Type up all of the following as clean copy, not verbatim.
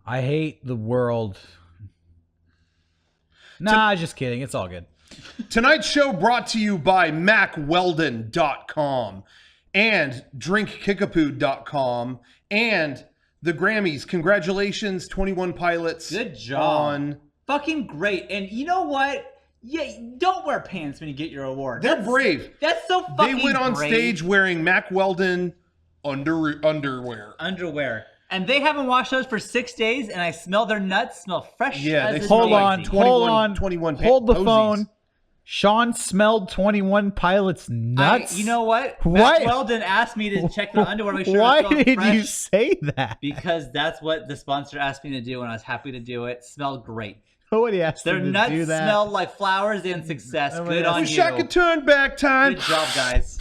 I hate the world. Nah, just kidding. It's all good. Tonight's show brought to you by MacWeldon.com and DrinkKickapoo.com and the Grammys. Congratulations, 21 Pilots. Good job. Fucking great. And you know what? Yeah, don't wear pants when you get your award. They're brave. That's so fucking brave. They went on stage wearing Mack Weldon underwear. And they haven't washed those for 6 days, and I smell their nuts. Smell fresh. Yeah, as hold on. 21 Hold the posies. phone. Sean smelled 21 Pilots nuts. You know what? What? Mack Weldon asked me to check the underwear, make sure Why it smelled did fresh, you say that? because that's what the sponsor asked me to do, and I was happy to do it. Smelled great. Nobody asked Their you to nuts do that. smelled like flowers and success. Good on Wish you. I could turn back time. Good job, guys.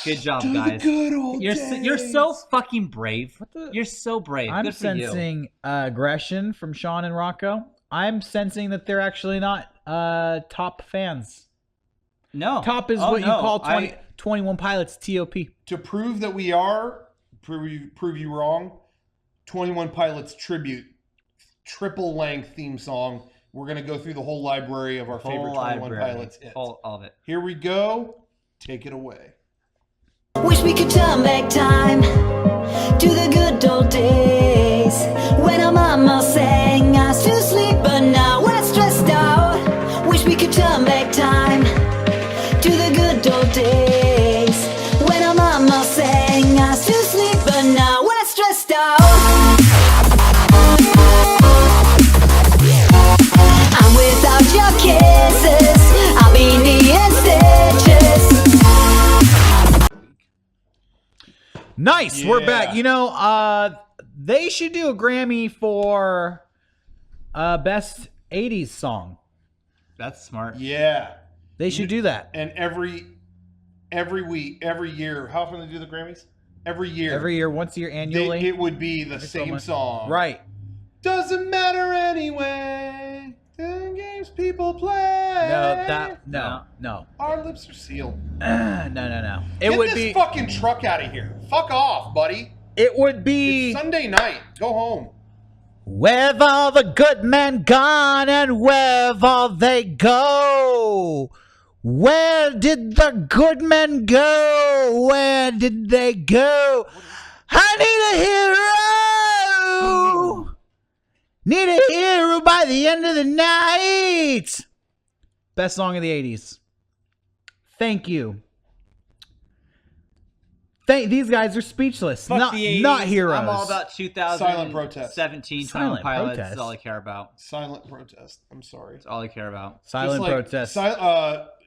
Good job, guys. Good old You're so fucking brave. You're so brave. I'm Good for you. sensing aggression from Sean and Rocco. I'm sensing that they're actually not top fans. No. Top is what you call 21 Pilots, TOP. To prove that we are, prove you wrong, 21 Pilots tribute, triple length theme song. We're going to go through the whole library of our favorite 21 Pilots hits. All of it. Here we go. Take it away. Wish we could turn back time to the good old days when our mama sang us to sleep, but now we're stressed out. Wish we could turn back time to the good old days when our mama sang us to sleep, but now we're stressed out. And without your kisses, I'll be needing stitches. Nice, Yeah. we're back. You know, they should do a Grammy for best 80s song. That's smart. Yeah. They should do that. And every week, every year, how often do they do the Grammys? Every year. Every year, once a year, annually. It would be the same song. Right. Doesn't matter anyway. The games people play. No. Our lips are sealed. No. It Get would this be. fucking truck out of here. Fuck off, buddy. It would be. It's Sunday night. Go home. Where've all the good men gone and where've all they go? Where did the good men go? Where did they go? I need a hero. Need a hero by the end of the night. Best song of the 80s. Thank you. These guys are speechless. Fuck the 80s. Not heroes. I'm all about 2017, Silent protest. 21 Silent Pilots. protest. That's all I care about. Silent protest. I'm sorry. That's all I care about. Silent Just like protest.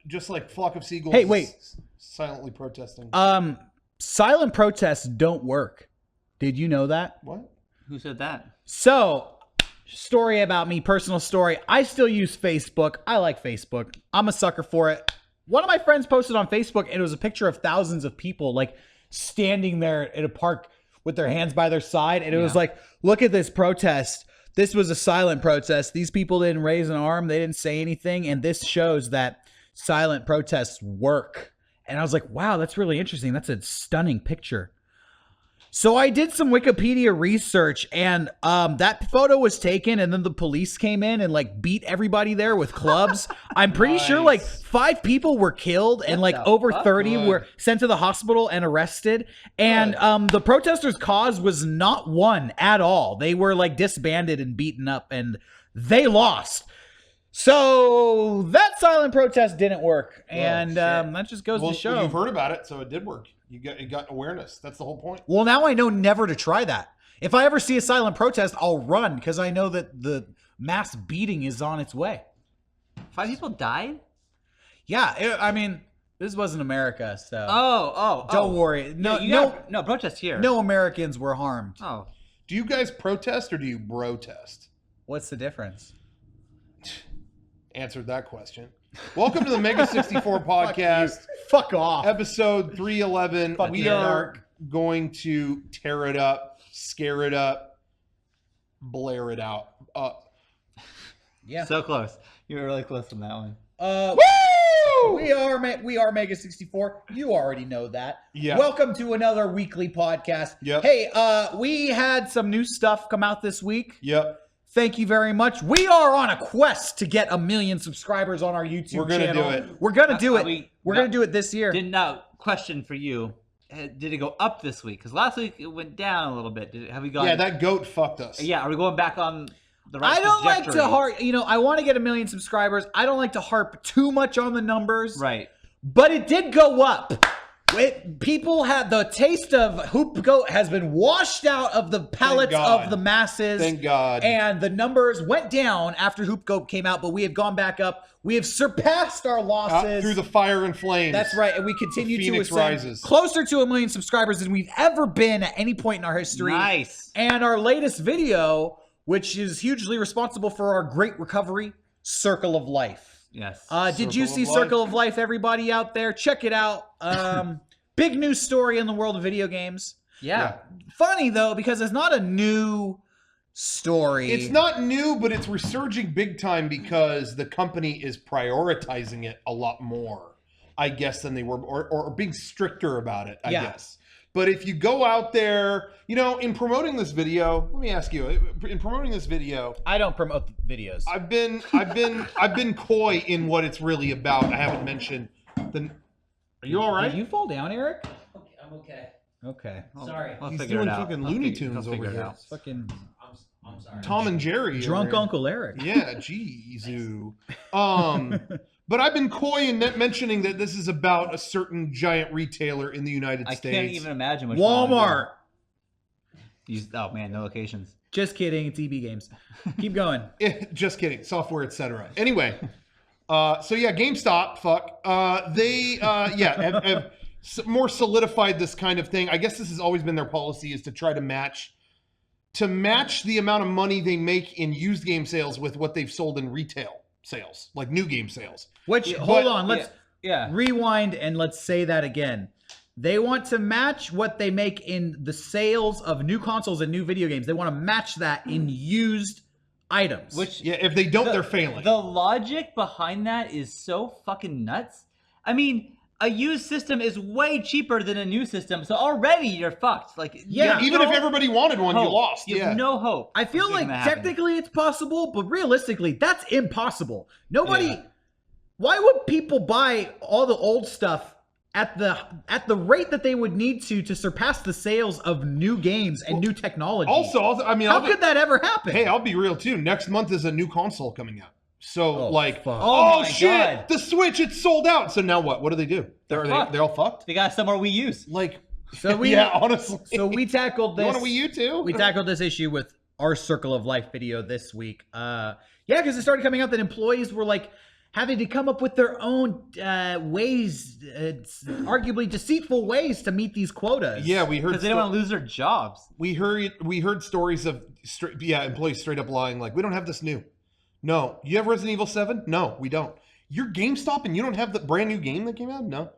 just like flock of seagulls. Hey, wait. Silently protesting. Silent protests don't work. Did you know that? What? Who said that? So, story about me, personal story. I still use Facebook. I like Facebook. I'm a sucker for it. One of my friends posted on Facebook, and it was a picture of thousands of people, like, standing there in a park with their hands by their side. And it was like, look at this protest. This was a silent protest. These people didn't raise an arm. They didn't say anything. And this shows that silent protests work. And I was like, wow, that's really interesting. That's a stunning picture. So I did some Wikipedia research, and that photo was taken, and then the police came in and like beat everybody there with clubs. I'm pretty sure like 5 people were killed, and like over 30 were sent to the hospital and arrested. And the protesters' cause was not won at all. They were like disbanded and beaten up, and they lost. So that silent protest didn't work, and that just goes to show. You've heard about it, so it did work. You got awareness. That's the whole point. Well, now I know never to try that. If I ever see a silent protest, I'll run because I know that the mass beating is on its way. 5 people died? Yeah, I mean, this wasn't America, so don't worry. No protest here. No Americans were harmed. Oh, Do you guys protest or do you protest? What's the difference? Answered that question. Welcome to the MEGA64 podcast. Fuck off. Episode 311. Fucking We are dark. going to tear it up, scare it up, blare it out. Yeah. so close. You were really close on that one. Woo! We are MEGA64. You already know that. Yeah. Welcome to another weekly podcast. Yep. Hey, we had some new stuff come out this week. Yep. Thank you very much. We are on a quest to get 1 million subscribers on our YouTube We're gonna channel. do it. We're gonna do it. We're now- gonna do it this year. Now, question for you. Did it go up this week? Because last week it went down a little bit. Have we gone? Yeah, that goat fucked us. Yeah, are we going back on the right I don't like trajectory? to harp. I want to get 1 million subscribers. I don't like to harp too much on the numbers. Right. But it did go up. People had the taste of Hoop Goat has been washed out of the palates of the masses. Thank God. And the numbers went down after Hoop Goat came out, but we have gone back up. We have surpassed our losses. Through the fire and flames. That's right. And we continue to Phoenix ascend rises. closer to 1 million subscribers than we've ever been at any point in our history. Nice. And our latest video, which is hugely responsible for our great recovery, Circle of Life. Yes. Did you see of Life. Circle of Life, everybody out there? Check it out. Big news story in the world of video games. Yeah. Funny, though, because it's not a new story. It's not new, but it's resurging big time because the company is prioritizing it a lot more, I guess, than they were, or being stricter about it, I guess. But if you go out there, in promoting this video, let me ask you, in promoting this video, I don't promote videos. I've been coy in what it's really about. I haven't mentioned the. Are you all right? Did you fall down, Eric? Okay, I'm okay. Okay. Sorry. I'll He's figure doing it out. fucking I'll Looney figure- Tunes I'll figure over it here. out. Fucking I'm sorry. Tom and Jerry. drunk over here. Uncle Eric. Yeah, jeez. But I've been coy in mentioning that this is about a certain giant retailer in the United I States. can't even imagine which Walmart. Oh man, no locations. Just kidding. It's EB Games. Keep going. Just kidding. Software, etc. Anyway, so yeah, GameStop. Fuck. They have more solidified this kind of thing. I guess this has always been their policy, is to try to match the amount of money they make in used game sales with what they've sold in retail sales, like new game sales. Which, hold on. Let's Yeah. rewind and let's say that again. They want to match what they make in the sales of new consoles and new video games. They want to match that in used items. Yeah, if they don't, they're failing. The logic behind that is so fucking nuts. I mean, a used system is way cheaper than a new system, so already you're fucked. Like, Yeah, you Even have if everybody wanted one, you hope. lost. You have no hope. I feel it's like gonna happen. technically it's possible, but realistically, that's impossible. Nobody. Yeah. Why would people buy all the old stuff at the rate that they would need to surpass the sales of new games and new technology? Also, I mean, how could that ever happen? Hey, I'll be real too. Next month is a new console coming out. So fuck. Oh my shit, God. the Switch, it's sold out. So now what? What do they do? They're fucked. all fucked. They got somewhere we use. Like, So we yeah, honestly. So we tackled You this. want a Wii U too? We tackled this issue with our Circle of Life video this week. Because it started coming out that employees were like having to come up with their own ways, arguably deceitful ways to meet these quotas. Yeah, we heard. Because they don't want to lose their jobs. We heard stories of employees straight up lying. Like, we don't have this new. No, you have Resident Evil 7? No, we don't. You're GameStop and you don't have the brand new game that came out? No.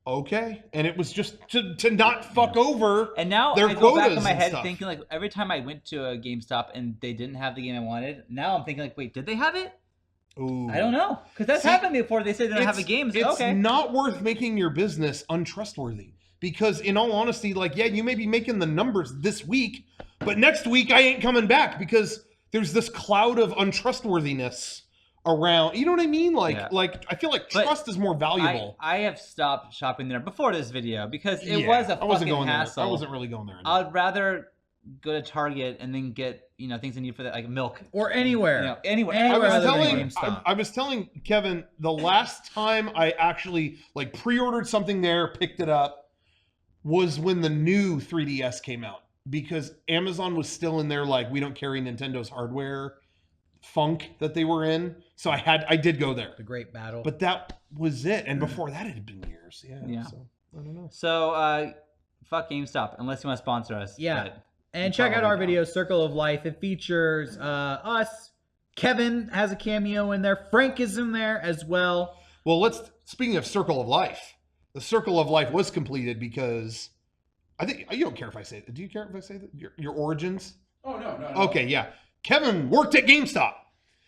Okay, and it was just to not fuck over. And now their I go back quotas in my and head stuff. thinking, like, every time I went to a GameStop and they didn't have the game I wanted, now I'm thinking, like, wait, did they have it? Ooh. I don't know. Because that's happened before. They say they don't have a game. It's It's okay. not worth making your business untrustworthy. Because in all honesty, like, yeah, you may be making the numbers this week, but next week I ain't coming back because there's this cloud of untrustworthiness around. You know what I mean? Like, Yeah. like I feel like But trust is more valuable. I have stopped shopping there before this video because it Yeah, was a I wasn't fucking going hassle. there. I wasn't really going there. I'd rather go to Target and then get, things I need for that, like milk. Or anywhere. Anywhere. Anywhere I was other than telling GameStop. I was telling Kevin the last time I actually like pre-ordered something there, picked it up, was when the new 3DS came out, because Amazon was still in there like, we don't carry Nintendo's hardware funk that they were in. So I did go there. The great battle. But that was it. And before that it had been years. Yeah. So I don't know. So, fuck GameStop, unless you want to sponsor us. Yeah. but- And check out our Probably video, Circle of Life. It features us. Kevin has a cameo in there. Frank is in there as well. Well, speaking of Circle of Life, the Circle of Life was completed because I think you don't care if I say that. Do you care if I say that? Your origins? Oh, no. Okay, yeah. Kevin worked at GameStop.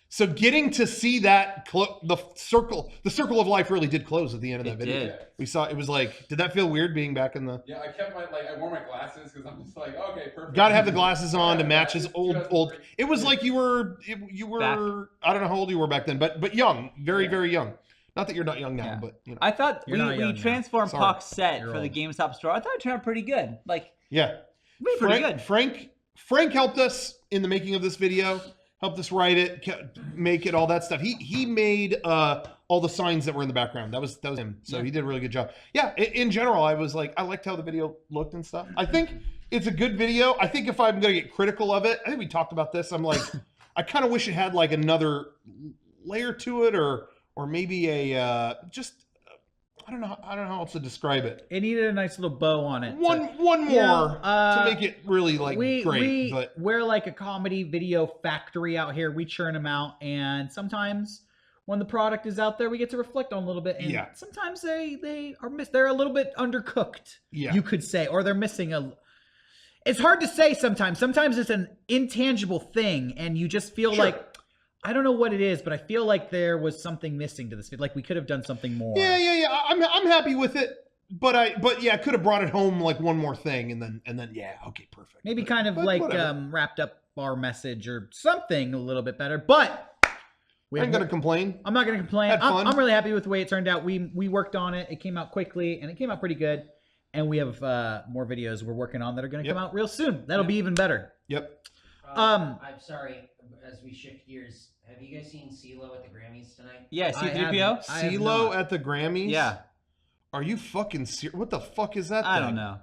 So getting to see that the circle of life really did close at the end of that video. Did. We saw it was like, did that feel weird being back in the? Yeah, I kept my I wore my glasses because I'm just like, okay, perfect. Got to have the glasses on to match his old. It was like you were Back. I don't know how old you were back then, but young, very young. Not that you're not young now, Yeah. but you know. I thought You're not young we now. transformed Sorry. Puck's set You're for the old. GameStop store. I thought it turned out pretty good. Like, Yeah. pretty good. Frank helped us in the making of this video. Helped us write it, make it, all that stuff. He made all the signs that were in the background. That was him. So he did a really good job. Yeah, in general, I was like, I liked how the video looked and stuff. I think it's a good video. I think if I'm going to get critical of it, I think we talked about this. I'm like, I kind of wish it had like another layer to it, or maybe a just. I don't know how else to describe it. It needed a nice little bow on it. One more to make it really like great. But we're like a comedy video factory out here. We churn them out, and sometimes when the product is out there, we get to reflect on a little bit. And Yeah. sometimes they're a little bit undercooked. Yeah. You could say, or they're missing a. It's hard to say sometimes. Sometimes it's an intangible thing, and you just feel like. I don't know what it is, but I feel like there was something missing to this video. Like we could have done something more. Yeah. I'm happy with it, but yeah, I could have brought it home like one more thing, and then yeah, okay, perfect. Maybe But- kind of but like whatever. wrapped up our message or something a little bit better. But we I ain't gonna complain. I'm not gonna complain. Had fun. I'm really happy with the way it turned out. We worked on it. It came out quickly, and it came out pretty good. And we have more videos we're working on that are gonna come out real soon. That'll be even better. Yep. I'm sorry, as we shift gears, have you guys seen CeeLo at the Grammys tonight? Yeah, I C3PO? I have CeeLo not. at the Grammys. Yeah. Are you fucking serious? What the fuck is that? I thing? don't know.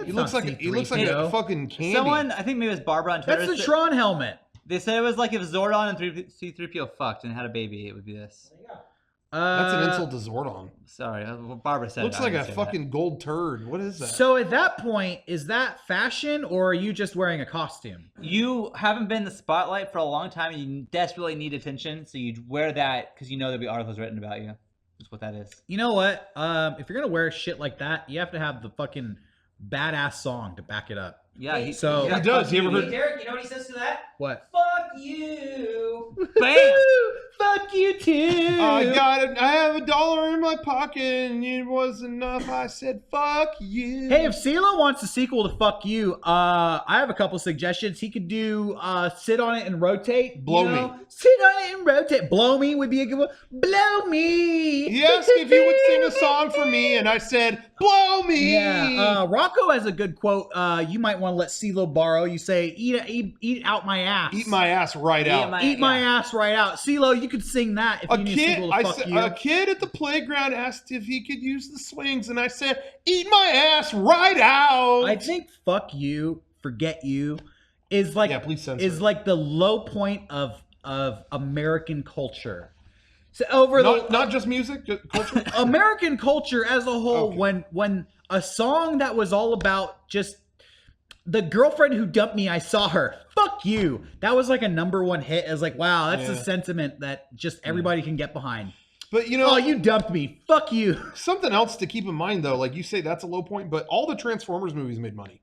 He looks like a C3PO. fucking candy. Someone, I think maybe it was Barbara on Twitter. That's the Tron helmet. They said it was like if Zordon and C3PO fucked and had a baby, it would be this. There you go. That's an insult to Zordon. Sorry, Barbara said Looks it. I like a didn't say that. fucking gold turd. What is that? So at that point, is that fashion or are you just wearing a costume? You haven't been in the spotlight for a long time and you desperately need attention, so you wear that because you know there'll be articles written about you. That's what that is. You know what? If you're gonna wear shit like that, you have to have the fucking badass song to back it up. Yeah, So- yeah, He does. You ever Hey, heard? Derek, you know what he says to that? What? Fuck you! Bam! Fuck you too. I have $1 in my pocket and it was enough. I said, fuck you. Hey, if CeeLo wants a sequel to Fuck You, I have a couple suggestions. He could do Sit on It and Rotate. Blow you know? Me. Sit on It and Rotate. Blow Me would be a good one. Blow Me. He asked if you would sing a song for me, and I said, blow me. Yeah, Rocco has a good quote. You might want to let CeeLo borrow. You say, eat out my ass. Eat my ass right out. Eat my ass right out. CeeLo, you could sing that if you need a sequel to Fuck You. A kid at the playground asked if he could use the swings, and I said, eat my ass right out. I think Fuck You, Forget You is like please censor is it. like the low point of American culture. So not just music, just culture. American culture as a whole, Okay. when a song that was all about just the girlfriend who dumped me, I saw her. Fuck you. That was like a #1 hit. It was like, wow, that's a sentiment that just everybody can get behind. But you know, Oh, you dumped me. Fuck you. something else to keep in mind though, like you say, that's a low point, but all the Transformers movies made money.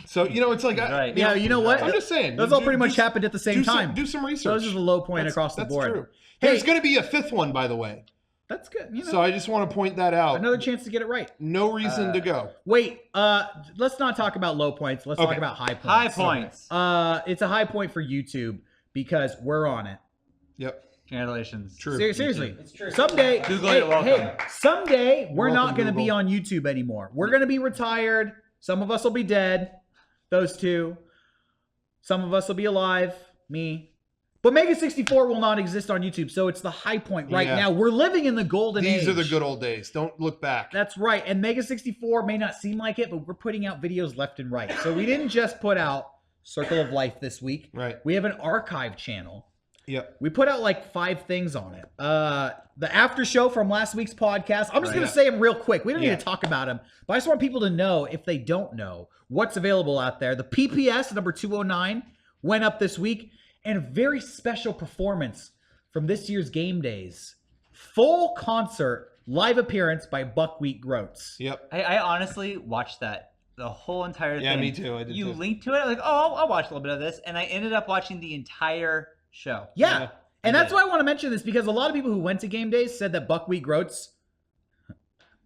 So you know, it's like, Right. Yeah, you know what? I'm just saying, Those all pretty much happened at the same time. Do some research. Those are the low point across the that's board. True. Hey, There's going to be a 5th one, by the way. that's good. You know, So I just want to point that out. another chance to get it right. No reason to go. Wait, let's not talk about low points. Let's talk Okay. about high points. High points. It's a high point for YouTube because we're on it. Yep. Congratulations. True. Seriously. It's true. Someday, Google, hey, you're welcome. someday we're Welcome, not going to be Google. on YouTube anymore. We're going to be retired. Some of us will be dead. Those two. Some of us will be alive. Me. But MEGA64 will not exist on YouTube, so it's the high point right Yeah. now. We're living in the golden age. These are the good old days. Don't look back. That's right. And MEGA64 may not seem like it, but we're putting out videos left and right. So we didn't just put out Circle of Life this week. Right. We have an archive channel. Yep. We put out like 5 things on it. The after show from last week's podcast. I'm just Right. going to say them real quick. We don't Yeah. need to talk about them, but I just want people to know, if they don't know, what's available out there. The PPS number 209 went up this week, and a very special performance from this year's Game Days. Full concert live appearance by Buckwheat Groats. Yep. I honestly watched that the whole entire thing. Yeah, me too. I did You too. linked to it. I was like, oh, I'll watch a little bit of this, and I ended up watching the entire show. Yeah. And I that's did. why I want to mention this, because a lot of people who went to game days said that Buckwheat Groats,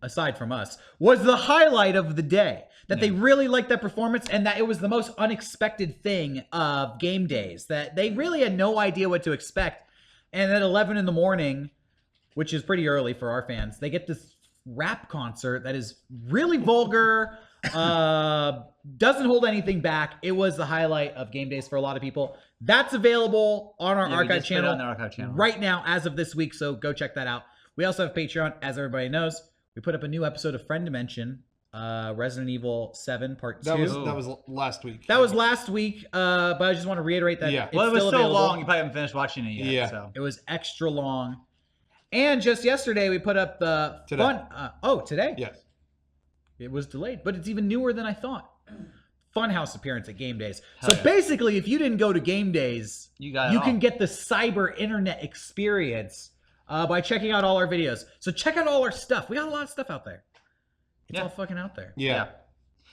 aside from us, was the highlight of the day. That they really liked that performance, and that it was the most unexpected thing of game days. That they really had no idea what to expect. And at 11 in the morning, which is pretty early for our fans, they get this rap concert that is really vulgar, doesn't hold anything back. It was the highlight of game days for a lot of people. That's available on our we archive just put it channel, on the archive channel right now as of this week, so go check that out. We also have Patreon, as everybody knows. We put up a new episode of Friend Dimension, Resident Evil 7 Part 2. That was last week. That was last week, but I just want to reiterate that Yeah. it's Well, it was still so available. long, you probably haven't finished watching it yet. Yeah. So. It was extra long. And just yesterday, we put up the Today. fun... today? Yes. It was delayed, but it's even newer than I thought. Funhouse appearance at game days. Hell So yeah. basically, if you didn't go to game days, You got it you all. can get the cyber internet experience by checking out all our videos. So check out all our stuff. We got a lot of stuff out there. It's Yeah. all fucking out there. Yeah.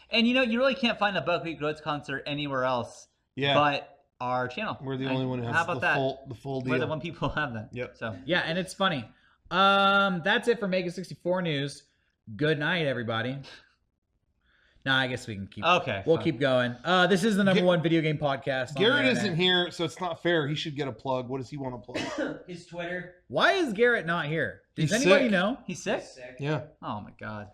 And you know, you really can't find a Buckwheat Groats concert anywhere else but our channel. We're the only one who has How about that? the full deal. We're the one people have that. Yep. So Yeah, and it's funny. That's it for MEGA64 news. Good night, everybody. Nah, I guess we can keep. Okay, we'll fine. keep going. This is the number one video game podcast. on the Garrett internet. isn't here, so it's not fair. He should get a plug. What does he want to plug? His Twitter. Why is Garrett not here? Does He's anybody sick. know? he's sick. He's sick. Yeah. Oh my god.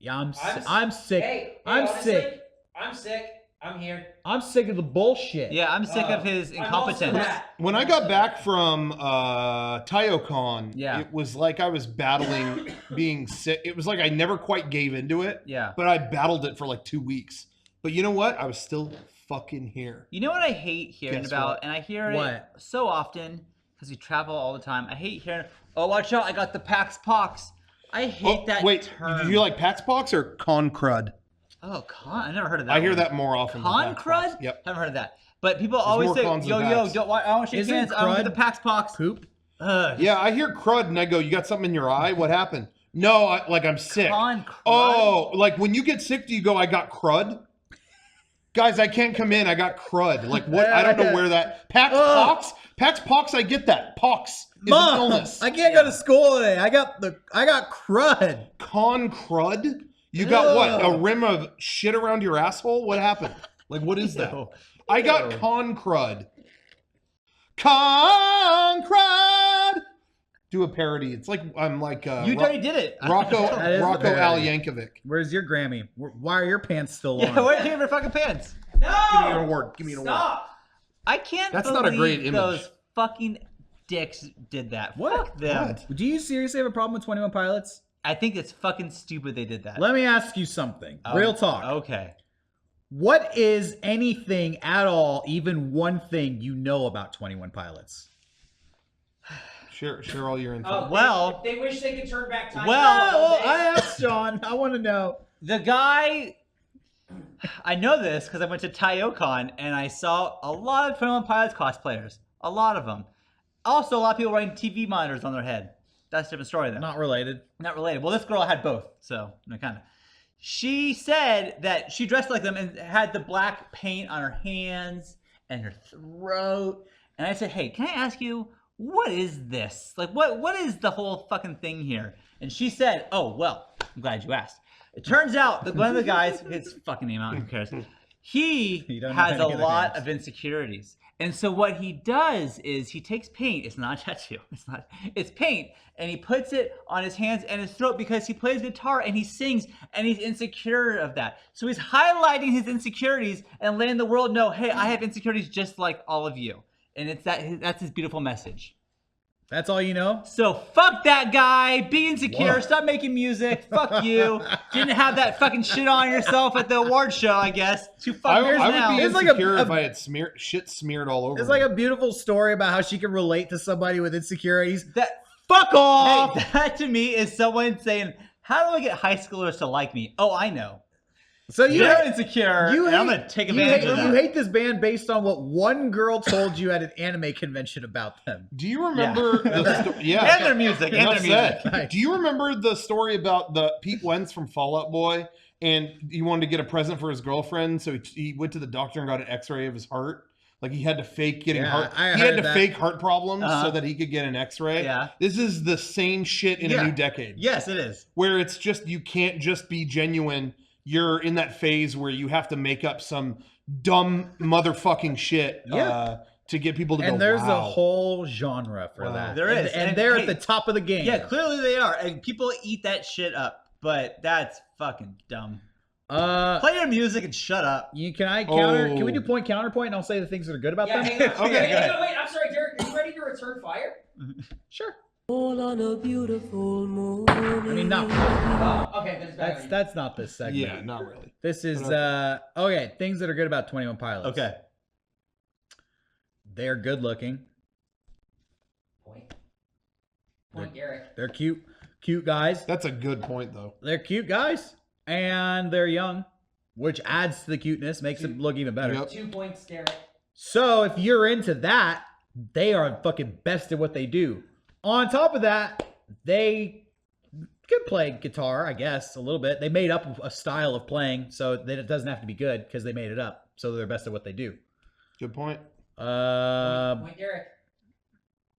Yeah, I'm I'm sick. Hey, I'm honestly, sick. I'm sick. I'm here. I'm sick of the bullshit. Yeah, I'm sick of his I'm also incompetence. that. When I got back from TaioCon, Yeah. it was like I was battling being sick. It was like I never quite gave into it, Yeah. but I battled it for like 2 weeks. But you know what? I was still fucking here. You know what I hate hearing Guess about, what? and I hear it What? so often because we travel all the time. I hate hearing, "Oh, watch out! I got the Pax Pox." I hate that wait, term. do you like Pax Pox or Con Crud? Oh, I never heard of that. I hear one. that more often. than Con Pax Pox. crud? Yep. Haven't heard of that. But people always more say, cons "Yo, than yo, Pax. I don't want to shake Isn't hands. I don't get crud the Pax Pox." Poop. Ugh. Yeah, I hear crud and I go, "You got something in your eye? What happened?" No, I'm sick. Con crud. Oh, like when you get sick, do you go, "I got crud"? Guys, I can't come in. I got crud. Like what? I don't know where that Pax Pox. Pax Pox. I get that. Pox is an Mom, illness. I can't go to school today. I got crud. Con crud. You got what? A rim of shit around your asshole? What happened? Like what is that? Ew. I got con crud. Con crud. Do a parody. It's like I'm like You already did it. Rocco That is Rocco the Al parody. Yankovic. Where's your Grammy? Why are your pants still on? Yeah, where's your fucking pants? No. Give me an award. Give me an award. Stop. I can't That's believe not a great image. those fucking dicks did that. Fuck them. What? Do you seriously have a problem with 21 Pilots? I think it's fucking stupid they did that. Let me ask you something. Real talk. Okay. What is anything at all, even one thing you know about 21 Pilots? Share all your info. Oh, Well- they wish they could turn back time. Well, I asked John. I want to know. The guy, I know this because I went to TaioCon and I saw a lot of 21 Pilots cosplayers. A lot of them. Also, a lot of people wearing TV monitors on their head. That's a different story, though. Not related. Not related. Well, this girl had both, so kind of. She said that she dressed like them and had the black paint on her hands and her throat. And I said, "Hey, can I ask you, what is this? Like, what is the whole fucking thing here?" And she said, "Oh, well, I'm glad you asked. It turns out that one of the guys, his fucking name out, who cares? He You don't has know a any lot names. of insecurities. And so what he does is he takes paint. It's not a tattoo. It's paint. And he puts it on his hands and his throat because he plays guitar and he sings and he's insecure of that. So he's highlighting his insecurities and letting the world know, hey, I have insecurities just like all of you. And that's his beautiful message. That's all you know? So fuck that guy. Be insecure. Whoa. Stop making music. Fuck you. Didn't have that fucking shit on yourself at the award show, I guess. 2 fucking years I now. would be It's like insecure a- if I had shit smeared all over It's me. like a beautiful story about how she can relate to somebody with insecurities. That Fuck off! Hey, that to me is someone saying, "How do I get high schoolers to like me?" Oh, I know. So you They're hate, insecure, and I'm gonna take you advantage hate, of that. you hate this band based on what one girl told you at an anime convention about them. Do you remember the and their music, and Enough their music. said. Do you remember the story about the Pete Wentz from Fall Out Boy and he wanted to get a present for his girlfriend, so he went to the doctor and got an X-ray of his heart. Like he had to fake getting heart. He had to fake heart problems so that he could get an X-ray. Yeah. This is the same shit in a new decade. Yes, it is. Where it's just you can't just be genuine. You're in that phase where you have to make up some dumb motherfucking shit to get people to go. And there's wow. a whole genre for that. There is, and they're at the top of the game. Yeah, clearly they are, and people eat that shit up. But that's fucking dumb. Play your music and shut up. Can I counter? Can we do point counterpoint? And I'll say the things that are good about them. Hang on. Okay, go ahead. No, wait. I'm sorry, Derek. Are you ready to return fire? Sure. All on a beautiful morning. I mean, not really. Oh, okay. Then it's back. That's not this segment. Yeah, not really. This is okay. Things that are good about 21 Pilots. Okay. They're good looking. Point, Derek. They're cute guys. That's a good point, though. They're cute guys, and they're young, which adds to the cuteness, makes it look even better. Yep. 2 points, Derek. So if you're into that, they are fucking best at what they do. On top of that, they can play guitar, I guess, a little bit. They made up a style of playing, so that it doesn't have to be good because they made it up. So they're best at what they do. Good point. Point, Derek.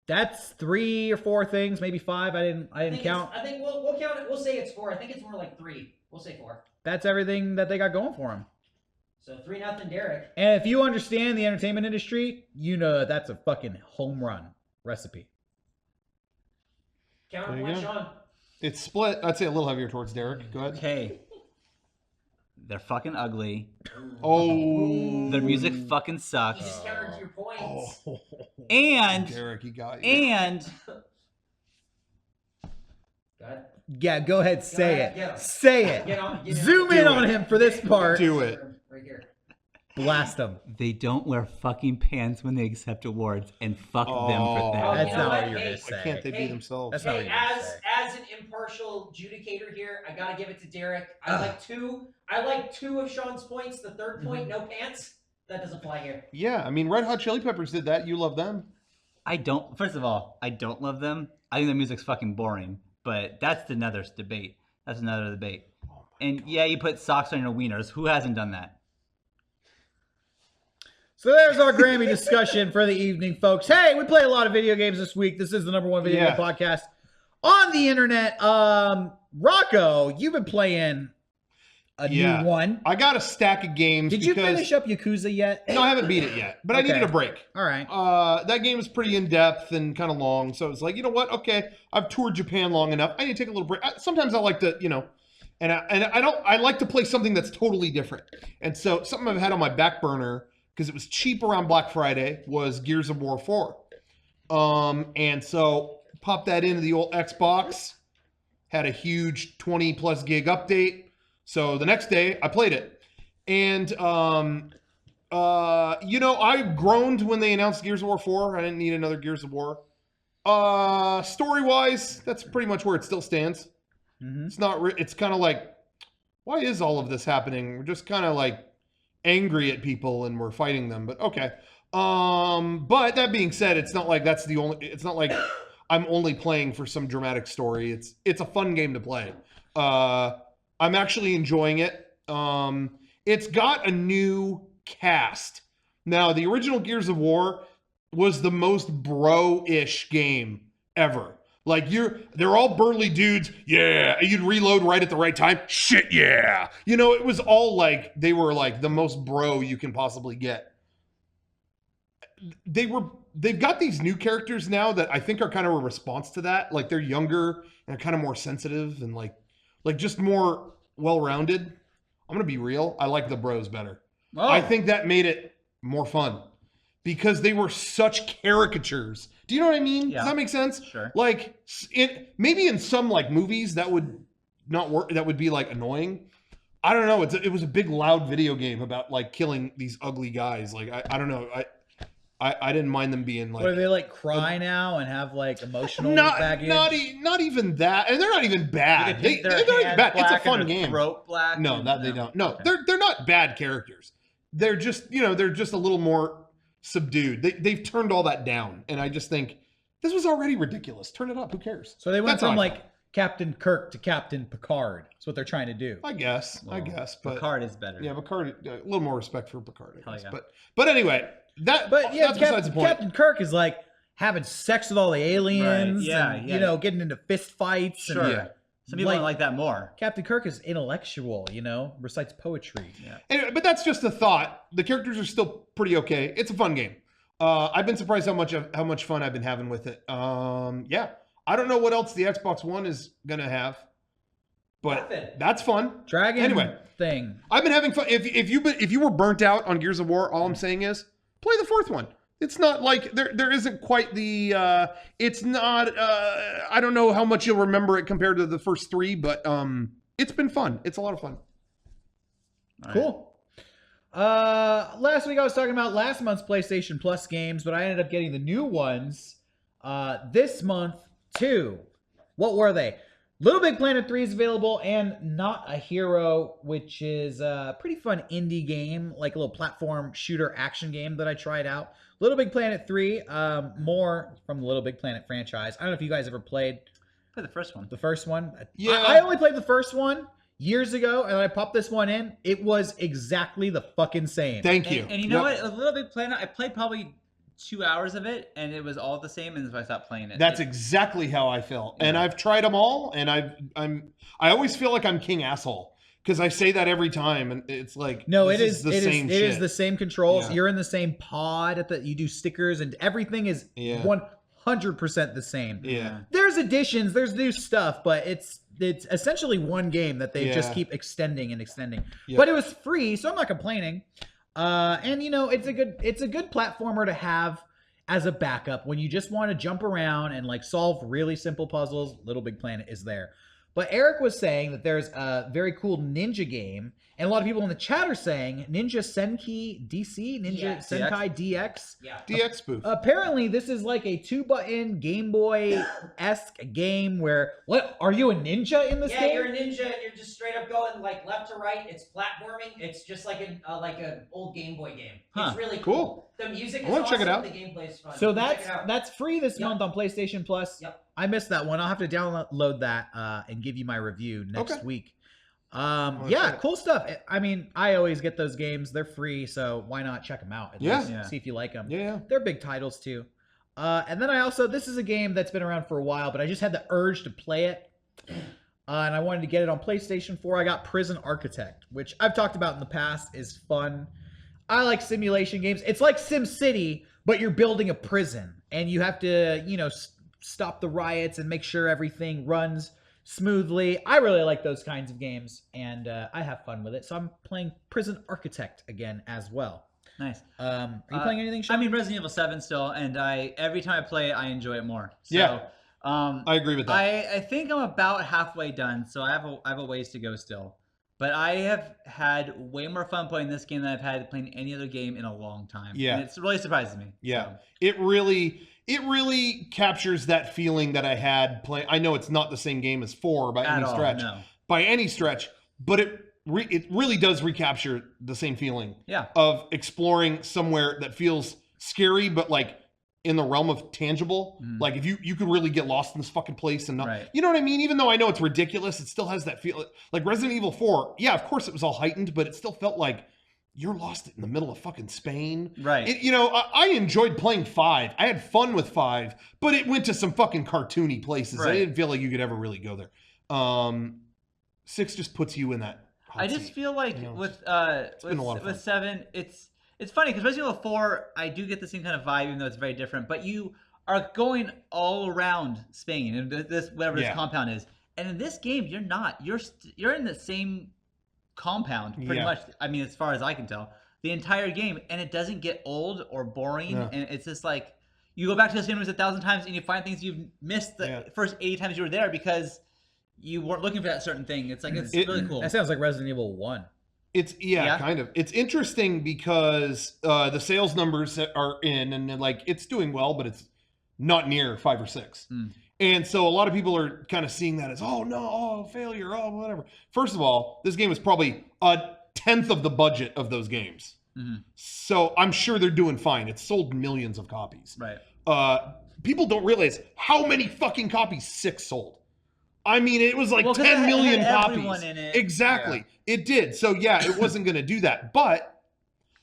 That's 3 or 4 things, maybe 5. I didn't count. I think we'll count it. We'll say it's 4. I think it's more like 3. We'll say 4. That's everything that they got going for them. So 3-0, Derek. And if you understand the entertainment industry, you know that's a fucking home run recipe. Counterpoint, Sean. It's split. I'd say a little heavier towards Derek. Go ahead. Okay. They're fucking ugly. Oh. Their music fucking You sucks. just countered your points. Oh. And Derek, you got you. and Go ahead. Yeah, go ahead, say ahead, get it. 'em. Say it. Get on. Zoom in on him for this part. Do it. Right here. Blast him. they don't wear fucking pants when they accept awards, and fuck them for that. Oh, That's you know not what? what you're Hey, gonna say. Why can't they be themselves? That's not what Hey, you're gonna say. as an impartial adjudicator here, I gotta give it to Derek. I like two of Sean's points. The third point, no pants. That doesn't apply here. Yeah, I mean, Red Hot Chili Peppers did that. You love them. First of all, I don't love them. I think their music's fucking boring, but that's another debate. That's another debate. And yeah, you put socks on your wieners. Who hasn't done that? So there's our Grammy discussion for the evening, folks. Hey, we play a lot of video games this week. This is the #1 video game podcast on the internet. Rocco, you've been playing a new one. I got a stack of games. Did you finish up Yakuza yet? No, I haven't beat it yet, but I needed a break. All right. That game is pretty in-depth and kind of long, so it's like, you know what? Okay, I've toured Japan long enough. I need to take a little break. Sometimes I like to, I like to play something that's totally different. And so something I've had on my back burner, because it was cheap around Black Friday, was Gears of War 4. And so popped that into the old Xbox, had a huge 20+ gig update. So the next day I played it. And, I groaned when they announced Gears of War 4. I didn't need another Gears of War. Story-wise, that's pretty much where it still stands. Mm-hmm. It's kind of like, why is all of this happening? We're just kind of like angry at people and we're fighting them, but okay. But that being said, it's not like it's not like I'm only playing for some dramatic story. It's a fun game to play. I'm actually enjoying it. It's got a new cast. Now, the original Gears of War was the most bro-ish game ever. Like, they're all burly dudes. Yeah. You'd reload right at the right time. Shit, yeah. It was all like, they were like the most bro you can possibly get. They've got these new characters now that I think are kind of a response to that. Like, they're younger and kind of more sensitive and like just more well-rounded. I'm going to be real. I like the bros better. Oh. I think that made it more fun because they were such caricatures. Do you know what I mean? Yeah. Does that make sense? Sure. Like, maybe in some like movies that would not work. That would be like annoying. I don't know. It was a big loud video game about like killing these ugly guys. Like I don't know. I didn't mind them being like. What, do they like cry now and have like emotional baggage? Not even that, and they're not even bad. They're not even bad. It's a fun game. Throat black. No, they don't. No, Okay. they're not bad characters. They're just they're just a little more subdued. They've turned all that down, and I just think this was already ridiculous. Turn it up. Who cares? So they went That's how from I like felt. Captain Kirk to Captain Picard. That's what they're trying to do. I guess, but Picard is better. yeah, Picard. A little more respect for Picard, I guess. yeah. But anyway, that's besides the point. Captain Kirk is like having sex with all the aliens. Right. Yeah, and, yeah. You know, getting into fist fights. Sure. And, Yeah. Some people like that more. Captain Kirk is intellectual, you know, recites poetry. Yeah. Anyway, but that's just a thought. The characters are still pretty okay. It's a fun game. I've been surprised how much fun I've been having with it. Yeah. I don't know what else the Xbox One is gonna have, but Nothing. that's fun. Dragon Anyway. thing. I've been having fun. If you were burnt out on Gears of War, all I'm saying is play the fourth one. It's not like there isn't quite the it's not I don't know how much you'll remember it compared to the first three, but it's been fun. It's a lot of fun. Cool. Last week I was talking about last month's PlayStation Plus games, but I ended up getting the new ones this month too. What were they? Little Big Planet 3 is available, and Not a Hero, which is a pretty fun indie game, like a little platform shooter action game that I tried out. Little Big Planet 3, more from the Little Big Planet franchise. I don't know if you guys ever played Play the first one. the first one. Yeah. I only played the first one years ago, and I popped this one in. It was exactly the fucking same. Thank you. And you know what? A Little Big Planet, I played probably 2 hours of it, and it was all the same, and so I stopped playing it. That's exactly how I felt. And I've tried them all, and I always feel like I'm king asshole because I say that every time, and it's like No, this it is the it same is shit. it is the same controls. Yeah. You're in the same pod you do stickers, and everything is Yeah. 100% the same. Yeah. There's additions, there's new stuff, but it's essentially one game that they just Yeah. keep extending and extending. Yep. But it was free, so I'm not complaining. And you know, it's a good platformer to have as a backup when you just want to jump around and like solve really simple puzzles. Little Big Planet is there. But Eric was saying that there's a very cool ninja game, and a lot of people in the chat are saying Ninja Senki DC, Ninja Yeah. Senkai DX. Yeah. DX spoof. Apparently, this is like a 2-button Game Boy-esque game where, what, are you a ninja in this Yeah, game? you're a ninja and you're just straight up going like left to right. It's platforming. It's just like an old Game Boy game. Huh. It's really Cool. cool. The music is I wanna awesome. check it out. The gameplay is fun. So Check it out. that's free this Yep. month on PlayStation Plus. Yep. I missed that one. I'll have to download that and give you my review next Okay. week. check Yeah, it. cool stuff. I mean, I always get those games. They're free, so why not check them out? At Yeah. least Yeah. see if you like them. Yeah. They're big titles too. And then this is a game that's been around for a while, but I just had the urge to play it. And I wanted to get it on PlayStation 4. I got Prison Architect, which I've talked about in the past, is fun. I like simulation games. It's like SimCity, but you're building a prison, and you have to, you know, stop the riots and make sure everything runs smoothly. I really like those kinds of games, and I have fun with it. So I'm playing Prison Architect again as well. Nice. Are you playing anything, Sean? I mean, Resident Evil 7 still, and every time I play it, I enjoy it more. So, Yeah. I agree with that. I think I'm about halfway done, so I have a ways to go still. But I have had way more fun playing this game than I've had playing any other game in a long time. Yeah. And it really surprises me. Yeah, So. it really captures that feeling that I had playing. I know it's not the same game as 4 by any At all, stretch, no. but it really does recapture the same feeling. Yeah. Of exploring somewhere that feels scary, but like in the realm of tangible. Like if you could really get lost in this fucking place and not, Right. you know what I mean? Even though I know it's ridiculous, it still has that feel. Like Resident Evil 4, yeah, of course it was all heightened, but it still felt like you're lost in the middle of fucking Spain. Right. I enjoyed playing 5. I had fun with 5, but it went to some fucking cartoony places. I Right. didn't feel like you could ever really go there. 6 just puts you in that hot I just seat. feel like You know, with been a lot of fun. with 7, it's funny because Resident Evil 4, I do get the same kind of vibe, even though it's very different. But you are going all around Spain and this whatever this Yeah. compound is, and in this game you're not. You're in the same compound pretty Yeah. much. I mean, as far as I can tell, the entire game, and it doesn't get old or boring. No. And it's just like you go back to the same rooms 1,000 times and you find things you've missed the Yeah. first 80 times you were there because you weren't looking for that certain thing. It's like it's really cool. That sounds like Resident Evil 1. It's Yeah. kind of. It's interesting because the sales numbers that are in, and then, like it's doing well, but it's not near 5 or 6. And so a lot of people are kind of seeing that as, oh no, oh failure, oh whatever. First of all, this game is probably a 10th of the budget of those games. So I'm sure they're doing fine. It's sold millions of copies. Right. People don't realize how many fucking copies 6 sold. I mean, it was like Well, 'cause 10 million it had copies. everyone in it. Exactly. It did. So yeah, it wasn't going to do that, but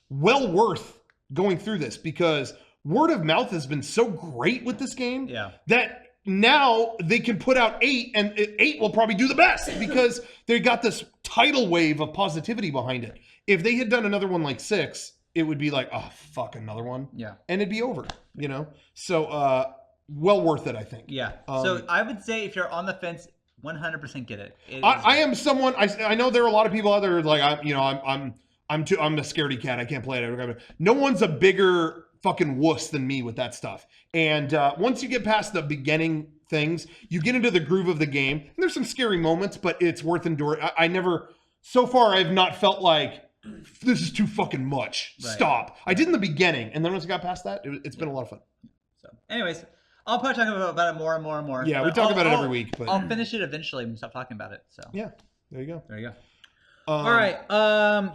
well worth going through this because word of mouth has been so great with this game that now they can put out 8 and 8 will probably do the best because they got this tidal wave of positivity behind it. If they had done another one like 6, it would be like, oh, fuck, another one. Yeah. And it'd be over, you know? So, well worth it, I think. Yeah. So I would say if you're on the fence, 100% get it. I am someone, I know there are a lot of people out there like, I'm a scaredy cat. I can't play it. No one's a bigger fucking wuss than me with that stuff. And once you get past the beginning things, you get into the groove of the game. And there's some scary moments, but it's worth enduring. I never, so far, I've not felt like this is too fucking much. Right. Stop. I did in the beginning, and then once I got past that, it's been a lot of fun. So, anyways, I'll probably talk about it more and more and more. Yeah, we talk about it every week. But I'll finish it eventually when we stop talking about it. So yeah, there you go. There you go. All right.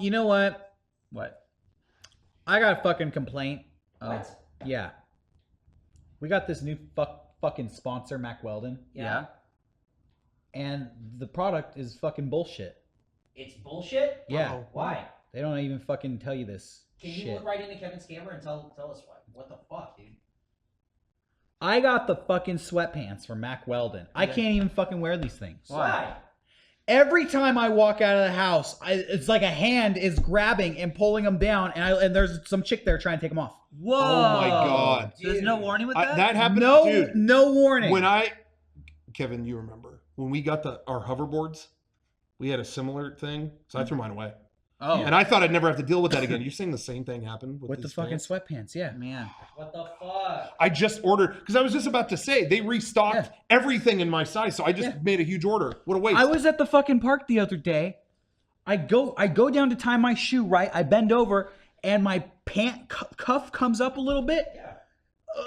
You know what? What? I got a fucking complaint. What? Yeah. We got this new fucking sponsor, Mac Weldon. Yeah. And the product is fucking bullshit. It's bullshit? Yeah. Oh, why? They don't even fucking tell you this. Can shit. you look right into Kevin's camera and tell us why? What the fuck, dude? I got the fucking sweatpants from Mac Weldon. I can't even fucking wear these things. Why? Every time I walk out of the house, it's like a hand is grabbing and pulling them down, and there's some chick there trying to take them off. Whoa! Oh my god! Dude. There's no warning with that. That happened. No, dude, no warning. When Kevin, you remember when we got our hoverboards? We had a similar thing, so I threw mine away. Oh, and I thought I'd never have to deal with that again. You're saying the same thing happened with the these fucking pants? sweatpants? Yeah, man. What the fuck? I just ordered because I was just about to say they restocked everything in my size, so I just made a huge order. What a waste! I was at the fucking park the other day. I go down to tie my shoe. Right, I bend over, and my pant cuff comes up a little bit. Yeah.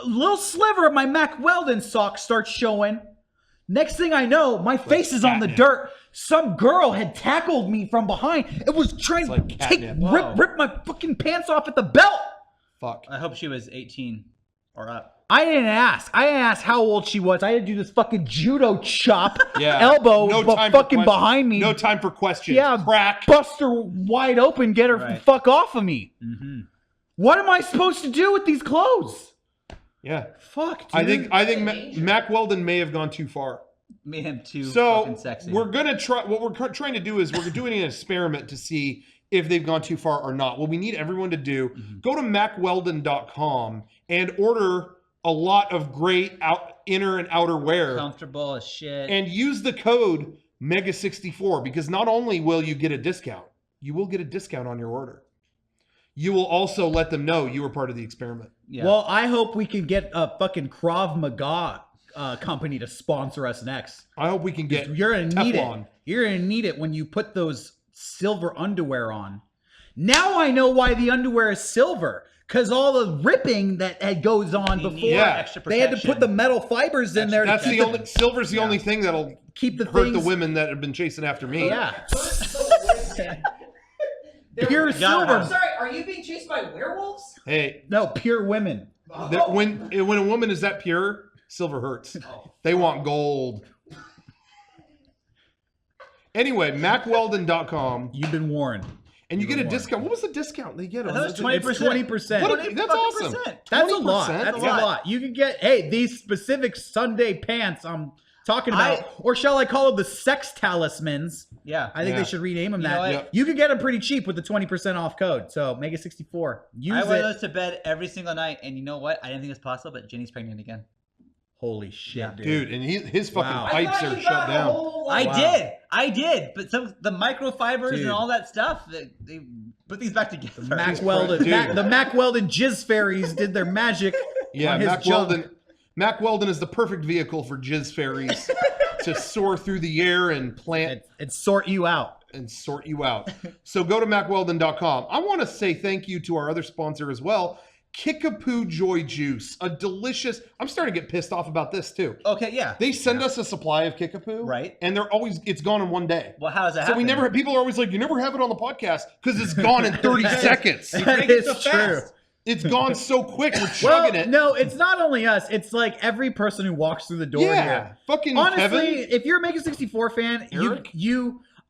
A little sliver of my Mac Weldon sock starts showing. Next thing I know, my face is on the dirt. Some girl had tackled me from behind. It was trying to rip my fucking pants off at the belt. Fuck. I hope she was 18 or up. I didn't ask. I didn't ask how old she was. I had to do this fucking judo chop, elbow, fucking behind me. No time for questions. Yeah, crack. Bust her wide open, get her fuck off of me. Mm-hmm. What am I supposed to do with these clothes? Yeah. Fuck, dude. I think Mac Weldon may have gone too far. Made him too fucking sexy. We're gonna try. What we're trying to do is we're doing an experiment to see if they've gone too far or not. What we need everyone to do: go to MacWeldon.com and order a lot of great inner and outer wear, comfortable as shit, and use the code MEGA64 because not only will you get a discount, you will get a discount on your order. You will also let them know you were part of the experiment. Yeah. Well, I hope we can get a fucking Krav Maga company to sponsor us next. I hope we can get You're gonna need Teflon. it. You're gonna need it when you put those silver underwear on. Now I know why the underwear is silver. Because all the ripping that goes on before, extra they had to put the metal fibers in there. That's silver's the only thing that'll keep the hurt the women that have been chasing after me. Yeah. Pure silver. I'm sorry, are you being chased by werewolves? Hey, no, pure women. When a woman is that pure, silver hurts. They want gold. Anyway, MacWeldon.com. You've been warned. And you get a discount. What was the discount they get? That's 20%. 20%. That's awesome. That's a lot. That's a lot. You can get, these specific Sunday pants I'm talking about. Or shall I call them the sex talismans? Yeah. I think they should rename them that. Yep. You can get them pretty cheap with the 20% off code. So MEGA64. Use I wear those to bed every single night. And you know what? I didn't think it was possible, but Jenny's pregnant again. Holy shit, dude. And his fucking pipes are shut down. I did. But the microfibers and all that stuff, they put these back together. The Mac Weldon jizz fairies did their magic. Yeah, Mac Weldon is the perfect vehicle for jizz fairies to soar through the air and plant and sort you out. So go to MacWeldon.com. I want to say thank you to our other sponsor as well, Kickapoo Joy Juice, a delicious. I'm starting to get pissed off about this too. Okay, yeah. They send us a supply of Kickapoo, right? And it's gone in one day. Well, how does that happen? So we never. People are always like, you never have it on the podcast because it's gone in 30 seconds. That is true. It's gone so quick. We're Well, chugging it. no, it's not only us. It's like every person who walks through the door Yeah, here. fucking Honestly, Kevin. if you're a MEGA64 fan, Eric?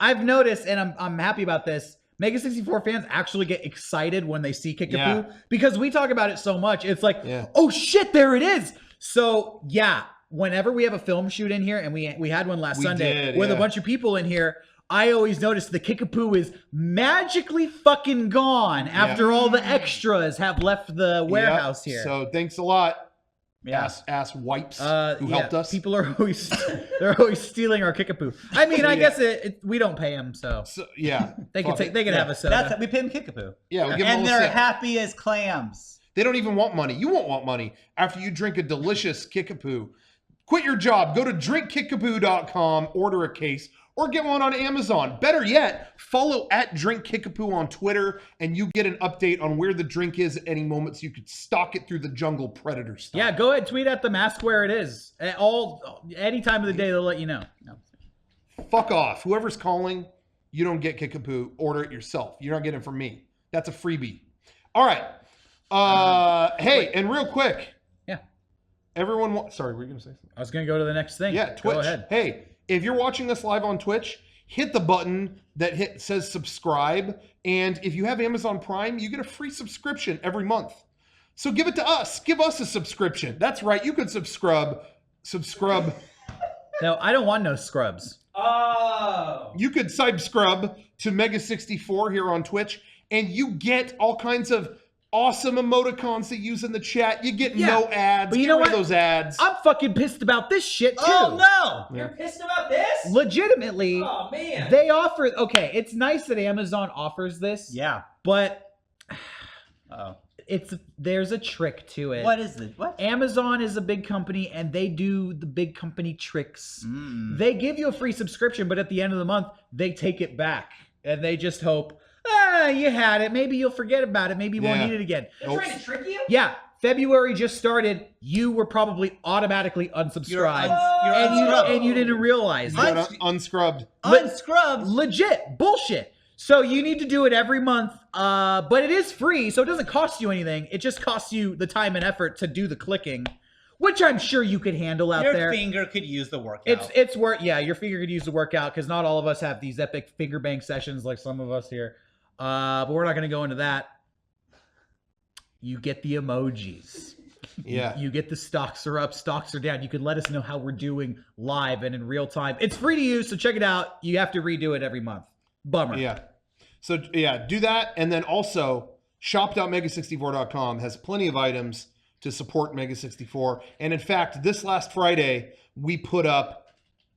I've noticed, and I'm happy about this. MEGA64 fans actually get excited when they see Kickapoo Yeah. because we talk about it so much. It's like, Yeah. oh shit, there it is. So yeah, whenever we have a film shoot in here, and we had one last We Sunday did, with a yeah. bunch of people in here, I always notice the Kickapoo is magically fucking gone after all the extras have left the warehouse Yep. here. So thanks a lot. Yeah. Ass wipes who Yeah, helped us. People are always they're always stealing our Kickapoo. I mean, I guess we don't pay them, so So, yeah. they can Fuck take it. they can have a soda. That's we pay them Kickapoo. Yeah, we give them And a they're little sip. happy as clams. They don't even want money. You won't want money after you drink a delicious Kickapoo. Quit your job. Go to drinkkickapoo.com, order a case, or get one on Amazon. Better yet, follow at Drink Kickapoo on Twitter, and you get an update on where the drink is at any moment, so you could stalk it through the jungle predator style. Yeah, go ahead, tweet at them, ask where it is. Any time of the day, they'll let you know. No. Fuck off. Whoever's calling, you don't get Kickapoo. Order it yourself. You're not getting it from me. That's a freebie. All right. Hey, and real quick. Yeah. Everyone, sorry, were you going to say something? I was gonna go to the next thing. Yeah, Twitch. Go ahead. Hey, if you're watching us live on Twitch, hit the button that says subscribe. And if you have Amazon Prime, you get a free subscription every month. So give it to us. Give us a subscription. That's right. You could subscribe. No, I don't want no scrubs. Oh. You could subscribe to MEGA64 here on Twitch, and you get all kinds of awesome emoticons to use in the chat. You get no ads. But you Get know rid of what? those ads. I'm fucking pissed about this shit too. Oh no! You're pissed about this? Legitimately, Oh man. they offer. Okay, it's nice that Amazon offers this. Yeah. But Oh. there's a trick to it. What is it? What? Amazon is a big company and they do the big company tricks. Mm. They give you a free subscription, but at the end of the month, they take it back and they just hope, you had it. Maybe you'll forget about it. Maybe you won't Yeah. need it again. They're trying to trick you? Yeah, February just started. You were probably automatically unsubscribed and you didn't realize You it. got unscrubbed. Unscrubbed. Legit bullshit. So you need to do it every month, but it is free, so it doesn't cost you anything. It just costs you the time and effort to do the clicking, which I'm sure you could handle out Your there. finger could use the workout. It's work. Yeah, your finger could use the workout because not all of us have these epic finger bank sessions like some of us here. But we're not going to go into that. You get the emojis. Yeah. You get the stocks are up, stocks are down. You can let us know how we're doing live and in real time. It's free to use, so check it out. You have to redo it every month. Bummer. Yeah. So yeah, do that. And then also shop.mega64.com has plenty of items to support MEGA64. And in fact, this last Friday, we put up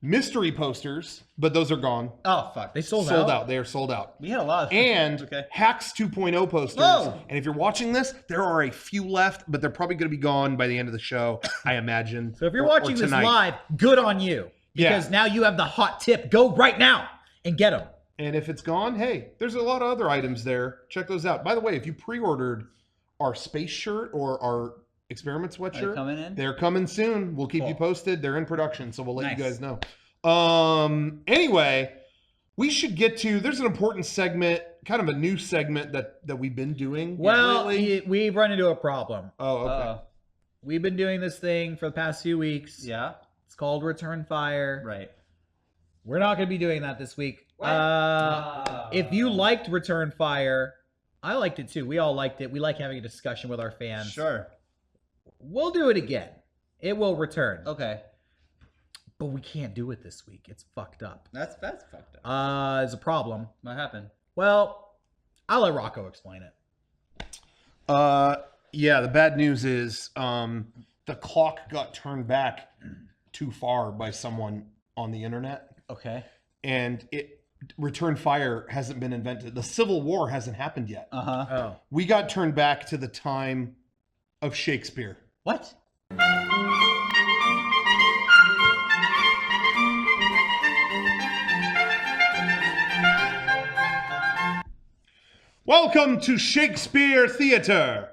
mystery posters, but those are gone. Oh fuck! They sold Sold out. out. They are sold out. We had a lot of And okay. Hacks 2.0 posters. Whoa. And if you're watching this, there are a few left, but they're probably going to be gone by the end of the show, I imagine. So if you're Or watching this tonight. live, good on you. Yeah. Because now you have the hot tip. Go right now and get them. And if it's gone, hey, there's a lot of other items there. Check those out. By the way, if you pre-ordered our space shirt or our experiment sweatshirt, coming in? They're coming soon. We'll keep you Cool. posted. They're in production, so we'll let you Nice. guys know. Anyway, we should get to, there's an important segment, kind of a new segment that we've been doing Well, lately. we've run into a problem. Oh, okay. Uh-oh. We've been doing this thing for the past few weeks. Yeah. It's called Return Fire. Right. We're not going to be doing that this week. What? If you liked Return Fire, I liked it too. We all liked it. We like having a discussion with our fans. Sure. We'll do it again. It will return. Okay. But we can't do it this week. It's fucked up. That's fucked up. There's a problem. What happened? Well, I'll let Rocco explain it. Yeah, the bad news is the clock got turned back too far by someone on the internet. Okay. And Return Fire hasn't been invented. The Civil War hasn't happened yet. Uh-huh. Oh. We got turned back to the time of Shakespeare. What? Welcome to Shakespeare Theater.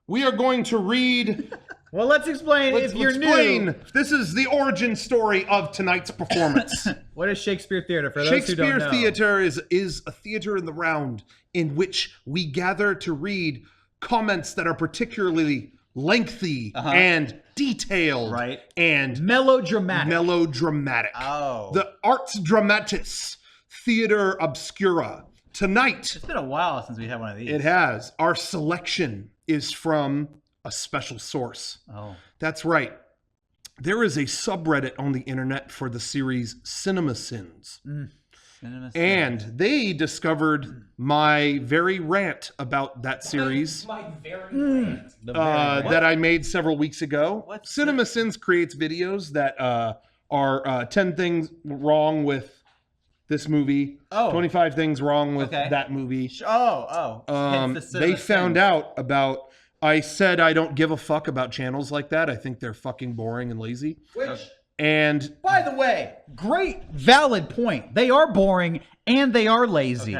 We are going to read. Well, let's explain if you're new. This is the origin story of tonight's performance. What is Shakespeare Theater for those who don't Shakespeare know? Theater is a theater in the round in which we gather to read comments that are particularly lengthy and detailed and melodramatic. Oh. The Arts Dramatis Theater Obscura. Tonight. It's been a while since we had one of these. It has. Our selection is from a special source. Oh. That's right. There is a subreddit on the internet for the series Cinema Sins. And they discovered my very rant about that series My very rant. that I made several weeks ago. Cinema Sins creates videos that are 10 things wrong with this movie, 25 things wrong with that movie. They found out about... I said I don't give a fuck about channels like that. I think they're fucking boring and lazy. And by the way, great valid point. They are boring and they are lazy.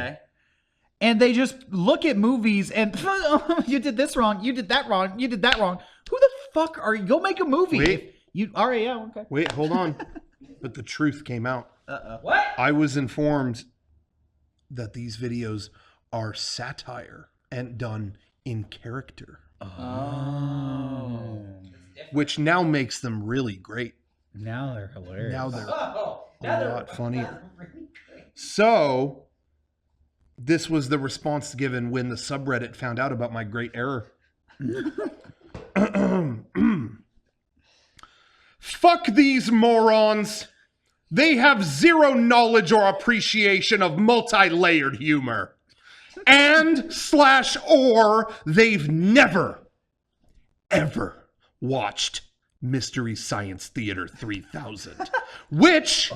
And they just look at movies and you did this wrong, you did that wrong, you did that wrong. Who the fuck are you? Go make a movie. Wait, hold on. But the truth came out. What? I was informed that these videos are satire and done in character. Which now makes them really great. Now they're hilarious. Now they're a lot funnier. So, this was the response given when the subreddit found out about my great error. Fuck these morons. They have zero knowledge or appreciation of multi-layered humor. Or they've never, ever watched Mystery Science Theater 3000. Which,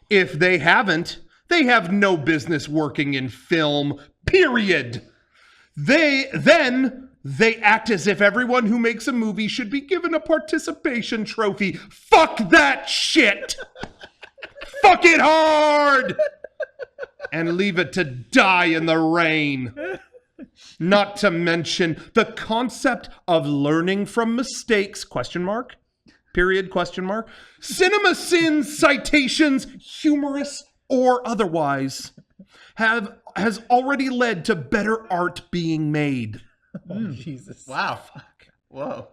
if they haven't, they have no business working in film, period. They act as if everyone who makes a movie should be given a participation trophy. Fuck that shit! Fuck it hard! And leave it to die in the rain. Not to mention the concept of learning from mistakes, ? Period, ? Cinema Sins citations, humorous or otherwise, has already led to better art being made. Jesus. Wow. Whoa.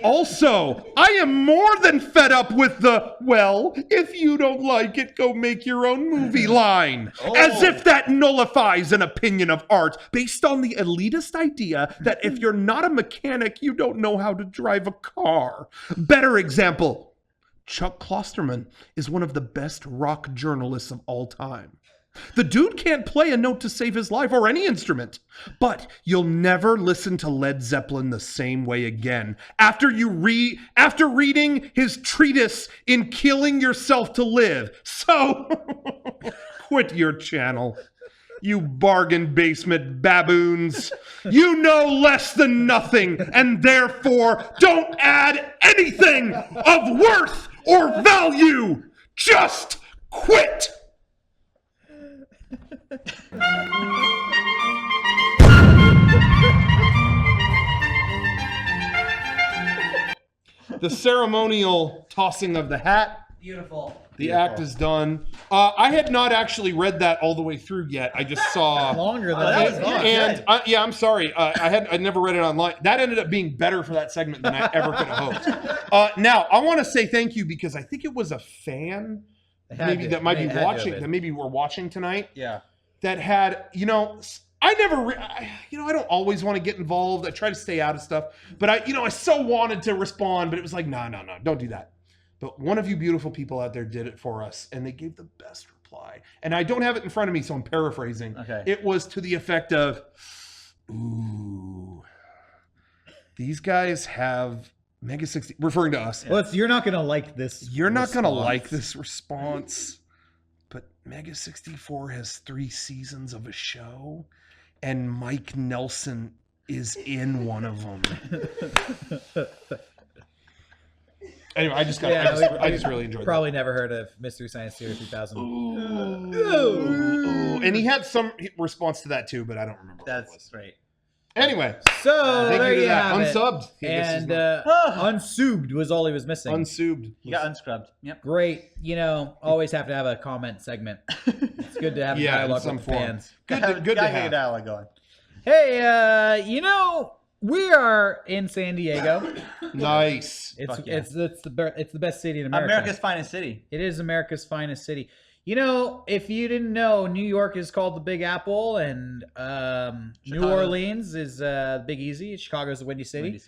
Also, I am more than fed up with the, well, if you don't like it, go make your own movie line. As if that nullifies an opinion of art based on the elitist idea that if you're not a mechanic, you don't know how to drive a car. Better example, Chuck Klosterman is one of the best rock journalists of all time. The dude can't play a note to save his life or any instrument, but you'll never listen to Led Zeppelin the same way again after reading his treatise in Killing Yourself to Live. So quit your channel, you bargain basement baboons. You know less than nothing, and therefore don't add anything of worth or value. Just quit. The ceremonial tossing of the hat. Beautiful. The act is done. I had not actually read that all the way through yet. I just saw longer than that was long. And I'm sorry. I never read it online. That ended up being better for that segment than I ever could have hoped. Now I want to say thank you because I think it was a fan maybe that might be watching, that maybe we're watching tonight. Yeah. That had, I never, I don't always want to get involved. I try to stay out of stuff, but I so wanted to respond, but it was like, no, don't do that. But one of you beautiful people out there did it for us, and they gave the best reply. And I don't have it in front of me, so I'm paraphrasing. Okay. It was to the effect of, ooh, these guys have MEGA64, referring to us. Well, you're not going to like this. You're not going to like this response. But MEGA64 has 3 seasons of a show, and Mike Nelson is in one of them. Anyway, I just really enjoyed Probably never heard of Mystery Science Theater 3000. Ooh. And he had some response to that too, but I don't remember. That's great. Anyway, so there you have it. Unsubbed. And unsubbed was all he was missing. Unsubbed. You got unscrubbed. Yep. Great. Always have to have a comment segment. It's good to have a dialogue with fans. Good to have dialogue going. Hey, We are in San Diego. Nice. It's the best city in America. America's finest city. It is America's finest city. You know, if you didn't know, New York is called the Big Apple, and New Orleans is Big Easy. Chicago's the Windy City.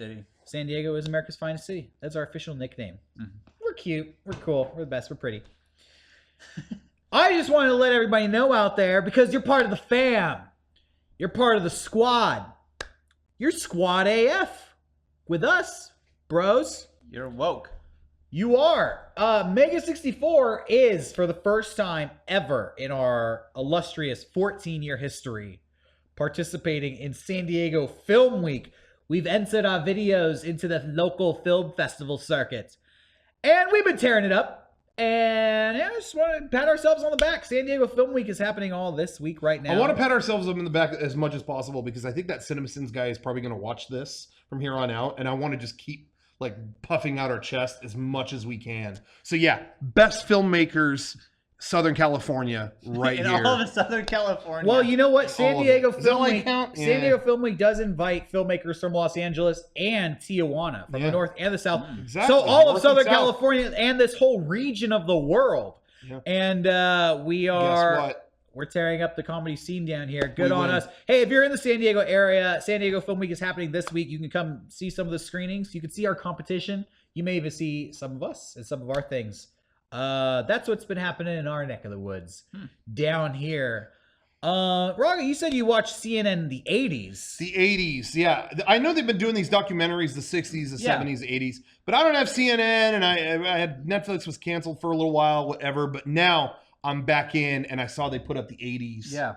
San Diego is America's finest city. That's our official nickname. Mm-hmm. We're cute. We're cool. We're the best. We're pretty. I just wanted to let everybody know out there, because you're part of the fam. You're part of the squad. You're squad AF with us, bros. You're woke. You are. MEGA64 is, for the first time ever in our illustrious 14-year history, participating in San Diego Film Week. We've entered our videos into the local film festival circuit. And we've been tearing it up. And yeah, I just want to pat ourselves on the back. San Diego Film Week is happening all this week right now. I want to pat ourselves up in the back as much as possible, because I think that CinemaSins guy is probably going to watch this from here on out. And I want to just keep like puffing out our chest as much as we can. So yeah, best filmmakers, Southern California, right in here. all of Southern California. Well, you know what? San Diego Film Week. Count? San Diego Film Week does invite filmmakers from Los Angeles and Tijuana, from the north and the south. Exactly. So all North of Southern and south. California and this whole region of the world. Yeah. And we are. Guess what? We're tearing up the comedy scene down here. Good on us. Hey, if you're in the San Diego area, San Diego Film Week is happening this week. You can come see some of the screenings. You can see our competition. You may even see some of us and some of our things. That's what's been happening in our neck of the woods down here. Rocco, you said you watched CNN in the 80s. The 80s, yeah. I know they've been doing these documentaries, the 60s, the 70s, the 80s, but I don't have CNN, and I had Netflix was canceled for a little while, whatever, but now I'm back in, and I saw they put up the 80s. Yeah.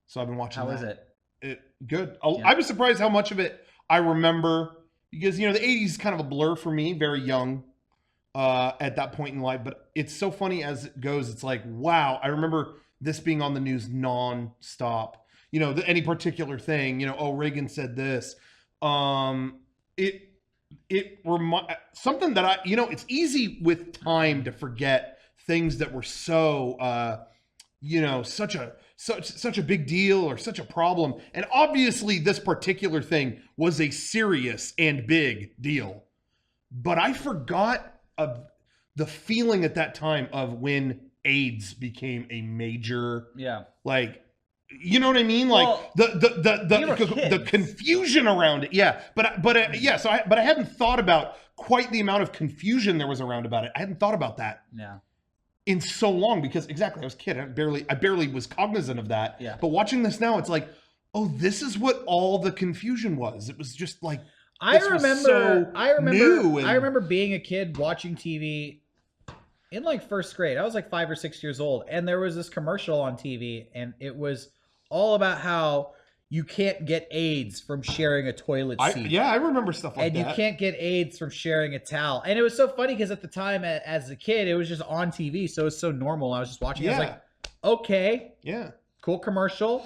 So I've been watching How that. is it? Good. Yeah. I was surprised how much of it I remember, because, you know, the 80s is kind of a blur for me, very young at that point in life. But it's so funny as it goes. It's like, wow, I remember this being on the news nonstop. You know, any particular thing, you know, oh, Reagan said this. Something that I, you know, it's easy with time to forget things that were so, you know, such a big deal or such a problem. And obviously this particular thing was a serious and big deal. But I forgot of the feeling at that time of when AIDS became a major, like, you know what I mean? Like, well, the confusion around it. Yeah. But I hadn't thought about quite the amount of confusion there was around about it. I hadn't thought about that. Yeah. In so long, because exactly, I was a kid. I barely was cognizant of that. Yeah. But watching this now, it's like, oh, this is what all the confusion was. It was just like, I remember being a kid watching TV in like first grade. I was like 5 or 6 years old, and there was this commercial on TV, and it was all about how you can't get AIDS from sharing a toilet seat. I remember stuff like that. And you can't get AIDS from sharing a towel. And it was so funny because at the time, as a kid, it was just on TV, so it was so normal. I was just watching. I was like, okay, cool commercial.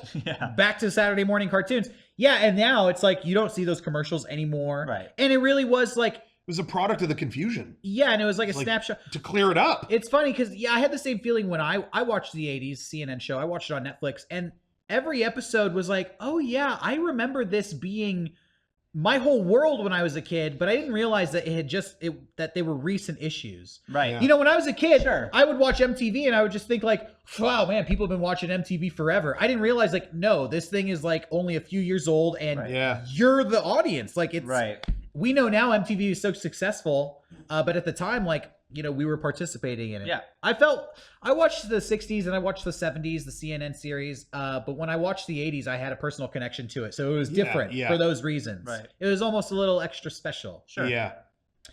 Back to Saturday morning cartoons. Yeah, and now it's like you don't see those commercials anymore. Right. And it really was like, it was a product of the confusion. Yeah, and it was like a snapshot to clear it up. It's funny because I had the same feeling when I watched the 80s CNN show. I watched it on Netflix, and every episode was like, oh yeah, I remember this being my whole world when I was a kid, but I didn't realize that that they were recent issues. Right. Yeah. You know, when I was a kid, I would watch MTV and I would just think like, wow, man, people have been watching MTV forever. I didn't realize like, no, this thing is like only a few years old and you're the audience. Like it's, we know now MTV is so successful, but at the time, like, you know, we were participating in it. Yeah. I watched the 60s and I watched the 70s, the CNN series. But when I watched the 80s, I had a personal connection to it. So it was different for those reasons. Right. It was almost a little extra special. Sure. Yeah.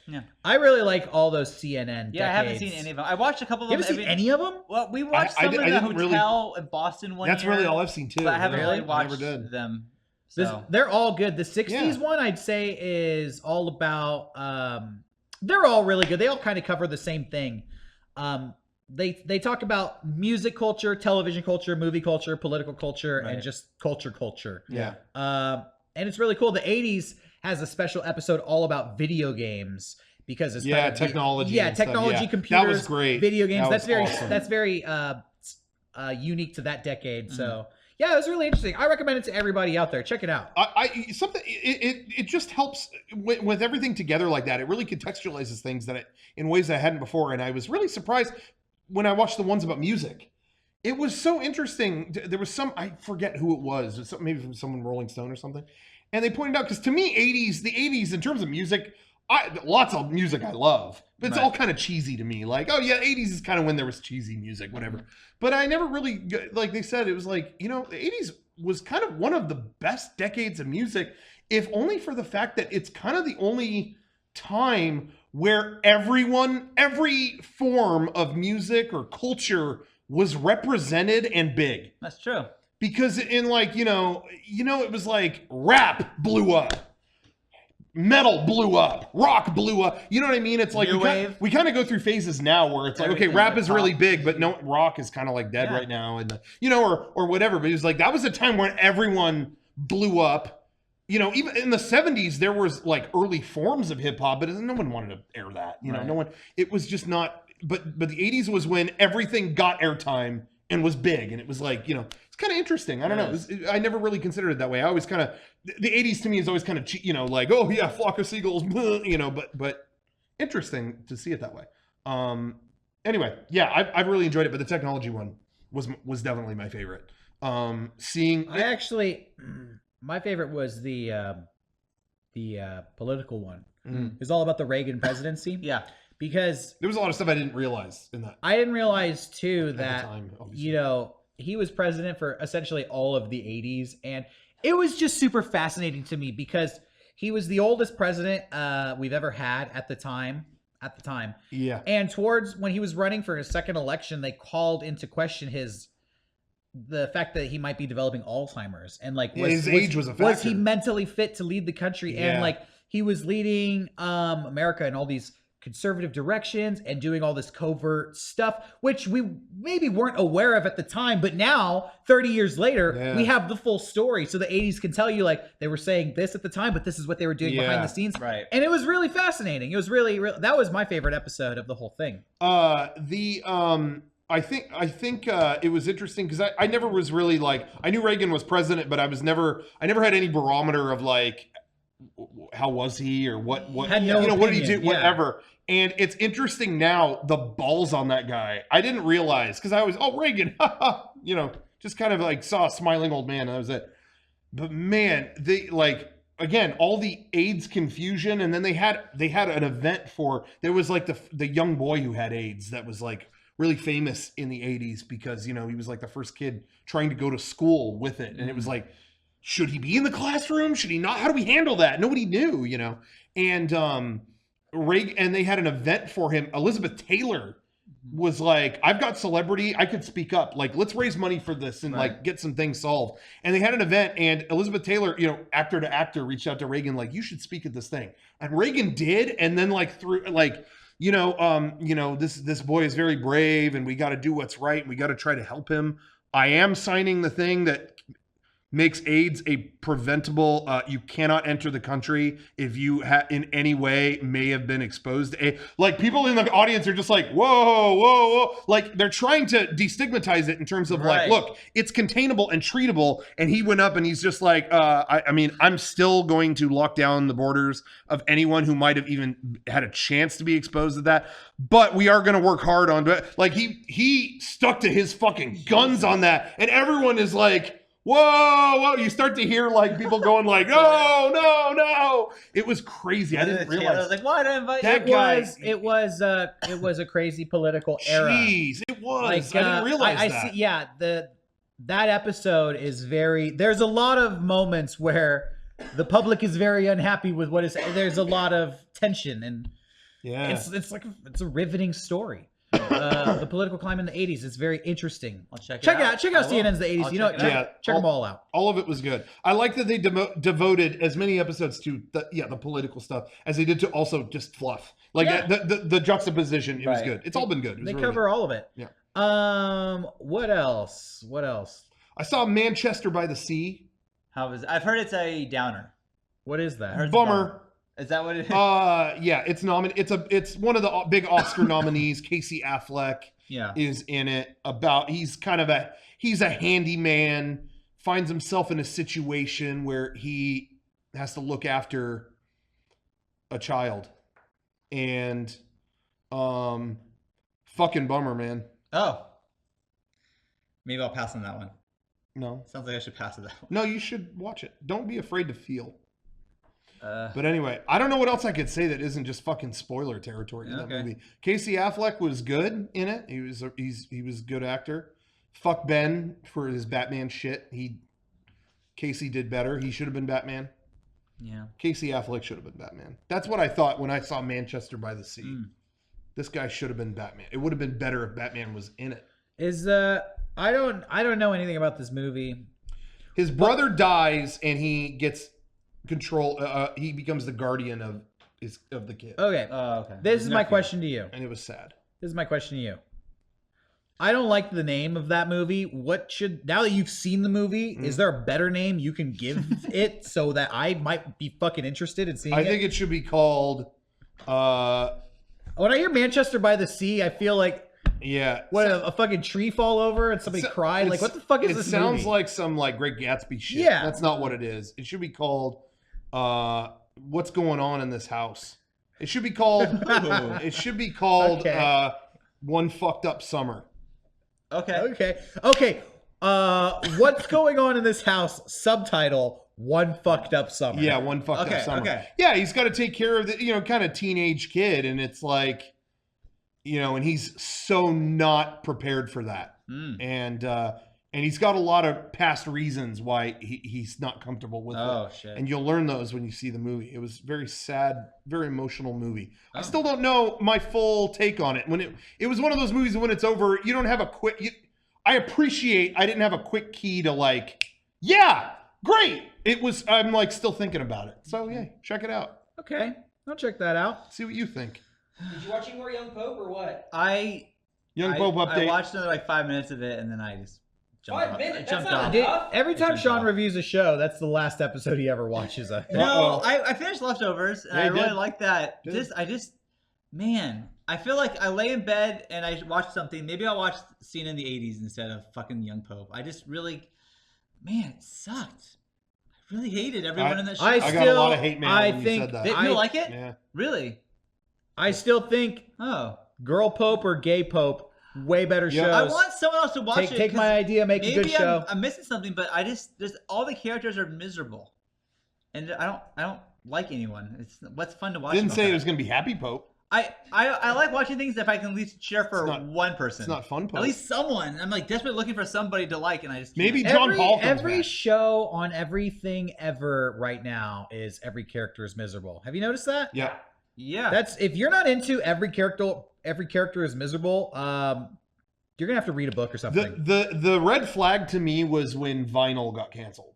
Yeah. I really like all those CNN decades. I haven't seen any of them. I watched a couple of them. You haven't seen any of them? Well, we watched some in the hotel in Boston one year. That's really all I've seen too. But I haven't really watched Never did. them. They're all good. The 60s one, I'd say, is all about... they're all really good. They all kind of cover the same thing. They talk about music culture, television culture, movie culture, political culture, and just culture. Yeah. And it's really cool. The 80s has a special episode all about video games because it's technology. Technology, computers. That was great. Video games. That's very awesome. that's very unique to that decade. So Yeah, it was really interesting. I recommend it to everybody out there. Check it out. It just helps with everything together like that. It really contextualizes things in ways I hadn't before, and I was really surprised when I watched the ones about music. It was so interesting. There was I forget who it was. Maybe from someone Rolling Stone or something, and they pointed out because to me, the '80s in terms of music, lots of music I love, but it's all kind of cheesy to me. Like, oh yeah, '80s is kind of when there was cheesy music, whatever. But I never really, like they said, it was like, the '80s was kind of one of the best decades of music, if only for the fact that it's kind of the only time where every form of music or culture was represented and big. That's true. Because in it was like rap blew up. Metal blew up, rock blew up. You know what I mean? It's like we kind of go through phases now where it's like, okay, rap is really big, but no, rock is kind of like dead right now, and or whatever. But it was like that was a time when everyone blew up. Even in the '70s, there was like early forms of hip hop, but no one wanted to air that. No one. It was just not. But the '80s was when everything got airtime and was big, and it was like it's kind of interesting. I don't know. I never really considered it that way. I always kind of the '80s to me is always kind of like, oh yeah, flock of seagulls, but interesting to see it that way. Anyway, yeah, I've really enjoyed it, but the technology one was definitely my favorite. My favorite was the political one. It was all about the Reagan presidency. Yeah. Because there was a lot of stuff I didn't realize in that. I didn't realize too that time, he was president for essentially all of the 80s, and it was just super fascinating to me because he was the oldest president we've ever had at the time. Yeah. And towards when he was running for his second election, they called into question the fact that he might be developing Alzheimer's, and his age was a factor. Was he mentally fit to lead the country? Yeah. And he was leading America in all these conservative directions and doing all this covert stuff, which we maybe weren't aware of at the time, but now 30 years later, we have the full story. So the 80s can tell you they were saying this at the time, but this is what they were doing behind the scenes. Right. And it was really fascinating. It was really that was my favorite episode of the whole thing. I think it was interesting because I never was really I knew Reagan was president, but I never had any barometer of how was he or what had no opinion. What did he do, whatever. And it's interesting now, the balls on that guy. I didn't realize because I was, Reagan, just kind of saw a smiling old man, and that was it. But man, they again, all the AIDS confusion, and then they had an event there was the young boy who had AIDS that was really famous in the 80s because he was the first kid trying to go to school with it, and it was should he be in the classroom? Should he not? How do we handle that? Nobody knew, and Reagan, and they had an event for him. Elizabeth Taylor was I've got celebrity, I could speak up. Let's raise money for this and get some things solved. And they had an event, and Elizabeth Taylor, actor to actor, reached out to Reagan you should speak at this thing. And Reagan did, and then through this boy is very brave, and we got to do what's right, and we got to try to help him. I am signing the thing that makes AIDS a preventable. You cannot enter the country if you in any way may have been exposed to people in the audience are just whoa. They're trying to destigmatize it in terms of look, it's containable and treatable. And he went up and he's just I'm still going to lock down the borders of anyone who might have even had a chance to be exposed to that. But we are going to work hard on it. He stuck to his fucking guns on that. And everyone is whoa, you start to hear people going no. It was crazy. I didn't realize. I was why did I invite that guy? It was a crazy political era. Jeez, it was. I didn't realize that. I see, yeah, that episode is there's a lot of moments where the public is very unhappy with what is, there's a lot of tension, and it's a riveting story. The political climate in the 80s. It's very interesting. I'll check it out. Check out CNN's the 80s. Check them all out. All of it was good. I like that they devoted as many episodes to the political stuff as they did to also just fluff. The juxtaposition. It was good. It's all been good. They cover all of it. Yeah. What else? I saw Manchester by the Sea. How was? I've heard it's a downer. What is that? Bummer. Is that what it is? Yeah, it's nominated. It's one of the big Oscar nominees. Casey Affleck is in it. He's a handyman finds himself in a situation where he has to look after a child. And fucking bummer, man. Oh. Maybe I'll pass on that one. No. Sounds like I should pass on that one. No, you should watch it. Don't be afraid to feel. But anyway, I don't know what else I could say that isn't just fucking spoiler territory in that movie. Casey Affleck was good in it. He was a good actor. Fuck Ben for his Batman shit. Casey did better. He should have been Batman. Yeah. Casey Affleck should have been Batman. That's what I thought when I saw Manchester by the Sea. This guy should have been Batman. It would have been better if Batman was in it. I don't know anything about this movie. His brother dies and he gets control. He becomes the guardian of the kid. Okay. Okay. This is my question to you. And it was sad. This is my question to you. I don't like the name of that movie. Now that you've seen the movie, is there a better name you can give it so that I might be fucking interested in seeing it? I think it should be called. When I hear Manchester by the Sea, I feel like a fucking tree fall over and somebody cried. Like, what the fuck is this movie? It sounds like some Great Gatsby shit. Yeah. That's not what it is. It should be called What's Going On in This House. It should be called One Fucked Up Summer. Okay. What's Going On in This House? Subtitle: One Fucked Up Summer. Yeah, One Fucked Up Summer. Okay. Yeah, he's got to take care of the kind of teenage kid, and it's like, and he's so not prepared for that, and he's got a lot of past reasons why he's not comfortable with it. Oh shit! And you'll learn those when you see the movie. It was very sad, very emotional movie. I still don't know my full take on it. When it was one of those movies when it's over, you don't have a quick. I appreciate I didn't have a quick key to like, yeah, great. It was. I'm like still thinking about it. So yeah, check it out. Okay, I'll check that out. See what you think. Did you watch any more Young Pope or what? Young Pope update. I watched another 5 minutes of it and then I just jumped 5 minutes. jumped That's off. not enough. Every time Sean reviews a show, that's the last episode he ever watches. No, I finished Leftovers and I really like that. Man, I feel like I lay in bed and I watch something. Maybe I'll watch Scene in the 80s instead of fucking Young Pope. I just really, man, it sucked. I really hated everyone in that show. I got a lot of hate mail when you said that. You like it? Yeah. Really? I still think Girl Pope or Gay Pope, way better shows. I want someone else to watch it. Take my idea, make a good show. I'm missing something, but all the characters are miserable, and I don't like anyone. What's fun to watch. Didn't say it was going to be Happy Pope. I like watching things if I can at least cheer for one person. It's not fun Pope. At least someone. I'm like desperately looking for somebody to like, and I just can't. Maybe John Paul. Every show on everything ever right now is every character is miserable. Have you noticed that? Yeah. Yeah. That's if you're not into every character is miserable, you're gonna have to read a book or something. The red flag to me was when Vinyl got canceled.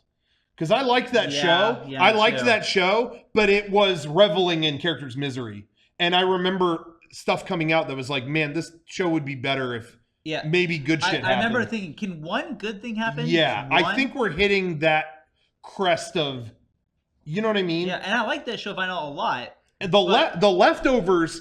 Because I liked that show. Yeah, I liked that show, but it was reveling in characters' misery. And I remember stuff coming out that was like, man, this show would be better if maybe good shit happened. I remember thinking, can one good thing happen? Yeah, I think we're hitting that crest of, you know what I mean? Yeah, and I like that show Vinyl a lot. The Leftovers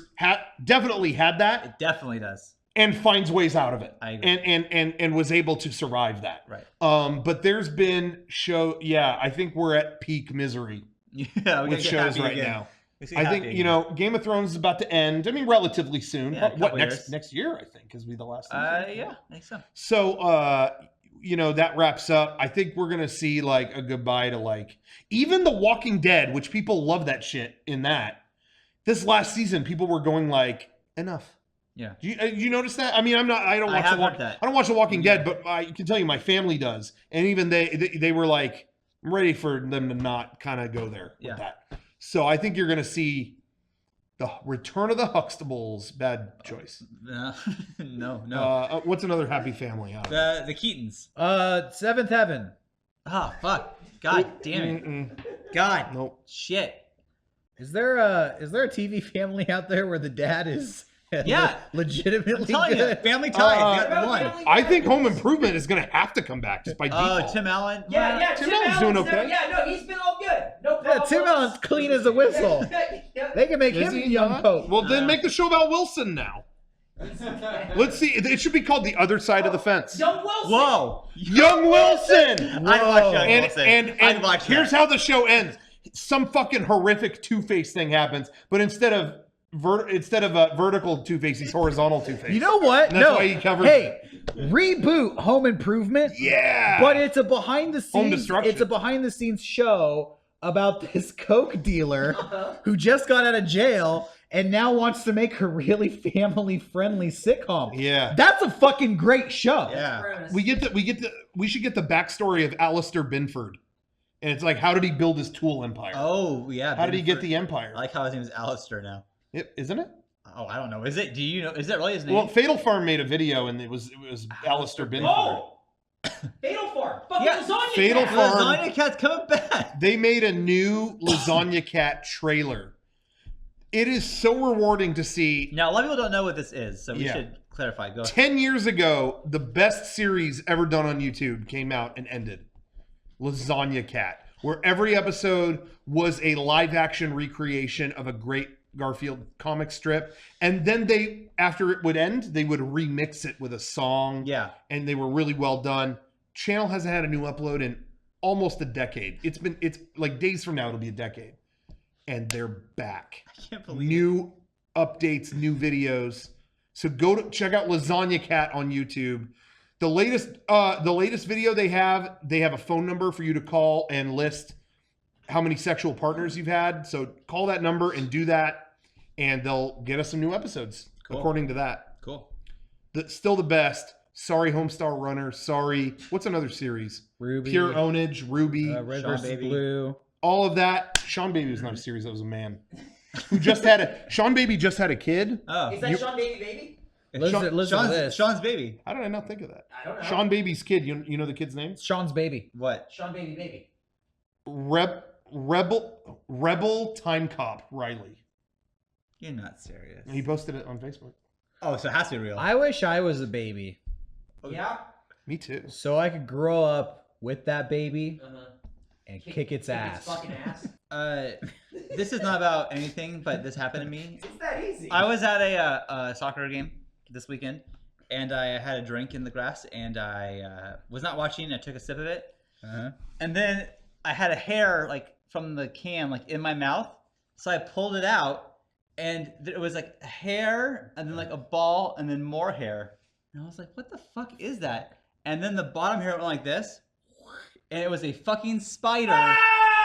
definitely had that. It definitely does. And finds ways out of it. I agree. And was able to survive that. Right. But there's been I think we're at peak misery with shows right now. I think, Game of Thrones is about to end. I mean, relatively soon. Yeah, next year, I think, is be the last season. Yeah, I think so. So, that wraps up. I think we're going to see like a goodbye to like even The Walking Dead, which people love that shit in that. This last season, people were going like, enough. Yeah. You notice that? I mean, I don't watch The Walking Dead, but I can tell you my family does. And even they were like, I'm ready for them to not kind of go there with that. So I think you're going to see the return of the Huxtables. Bad choice. No. What's another happy family? The Keatons. Seventh Heaven. Oh, fuck. God damn it. God. Nope. Shit. Is there a TV family out there where the dad is legitimately I'm telling good? You, Family Ties. Got one. I think Home Improvement is going to have to come back just by default. Oh, Tim Allen. Yeah. Tim Allen's doing okay. He's been all good. No problem. Yeah, Tim Allen's clean as a whistle. They can make him Young Pope. Well, then make the show about Wilson now. Let's see. It should be called The Other Side of the Fence. Young Wilson. Whoa. Young Wilson. I watched Young And Wilson. and, I'd and watch here's that. how the show ends. Some fucking horrific Two-Face thing happens, but instead of vertical Two-Face, he's horizontal Two-Face. You know what? And that's why he covers. Hey, reboot Home Improvement. Yeah. But it's a behind the Home scenes. Destruction. It's a behind the scenes show about this coke dealer who just got out of jail and now wants to make a really family friendly sitcom. Yeah. That's a fucking great show. Yeah. we should get the backstory of Alistair Binford, and it's like, how did he build his tool empire? Oh, yeah. How did he get Binford. the empire? I like how his name is Alistair now. Isn't it? Oh, I don't know. Is it? Do you know? Is that really his name? Well, Fatal Farm made a video, and it was Alistair Binford. Oh! Fatal Farm. Fucking Yeah, lasagna. Fatal Cat. Farm. Lasagna Cat's coming back. They made a new Lasagna Cat trailer. It is so rewarding to see. Now, a lot of people don't know what this is, so we Yeah. should clarify. Go ahead. 10 years ago, the best series ever done on YouTube came out and ended. Lasagna Cat, where every episode was a live action recreation of a great Garfield comic strip. And then they, after it would end, they would remix it with a song. Yeah. And they were really well done. Channel hasn't had a new upload in almost a decade. It's like days from now, it'll be a decade. And they're back. I can't believe it. New updates, new videos. So go to check out Lasagna Cat on YouTube. The latest video they have a phone number for you to call and list how many sexual partners you've had. So call that number and do that, and they'll get us some new episodes according to that. Cool. Still the best. Sorry, Homestar Runner. Sorry. What's another series? Ruby. Pure Ownage, Ruby. Red Sean versus Baby. Blue. All of that. Sean Baby was not a series. That was a man who just had Sean Baby just had a kid. Oh. Is that Sean Baby Baby? Listen to this. Sean's baby. How did I not think of that? I don't know. Sean Baby's kid. You know the kid's name? Sean's baby. What? Sean Baby Baby. Rebel Time Cop Riley. You're not serious. He posted it on Facebook. Oh, so it has to be real. I wish I was a baby Yeah. Me too. so I could grow up with that baby Uh-huh. and kick its ass. fucking ass. This is not about anything, but this happened to me. It's that easy. I was at a soccer game this weekend, and I had a drink in the grass, and I was not watching. I took a sip of it, Uh-huh. and then I had a hair like from the can like in my mouth, so I pulled it out, and it was like hair, and then like a ball, and then more hair, and I was like, "What the fuck is that?" And then the bottom hair went like this, and it was a fucking spider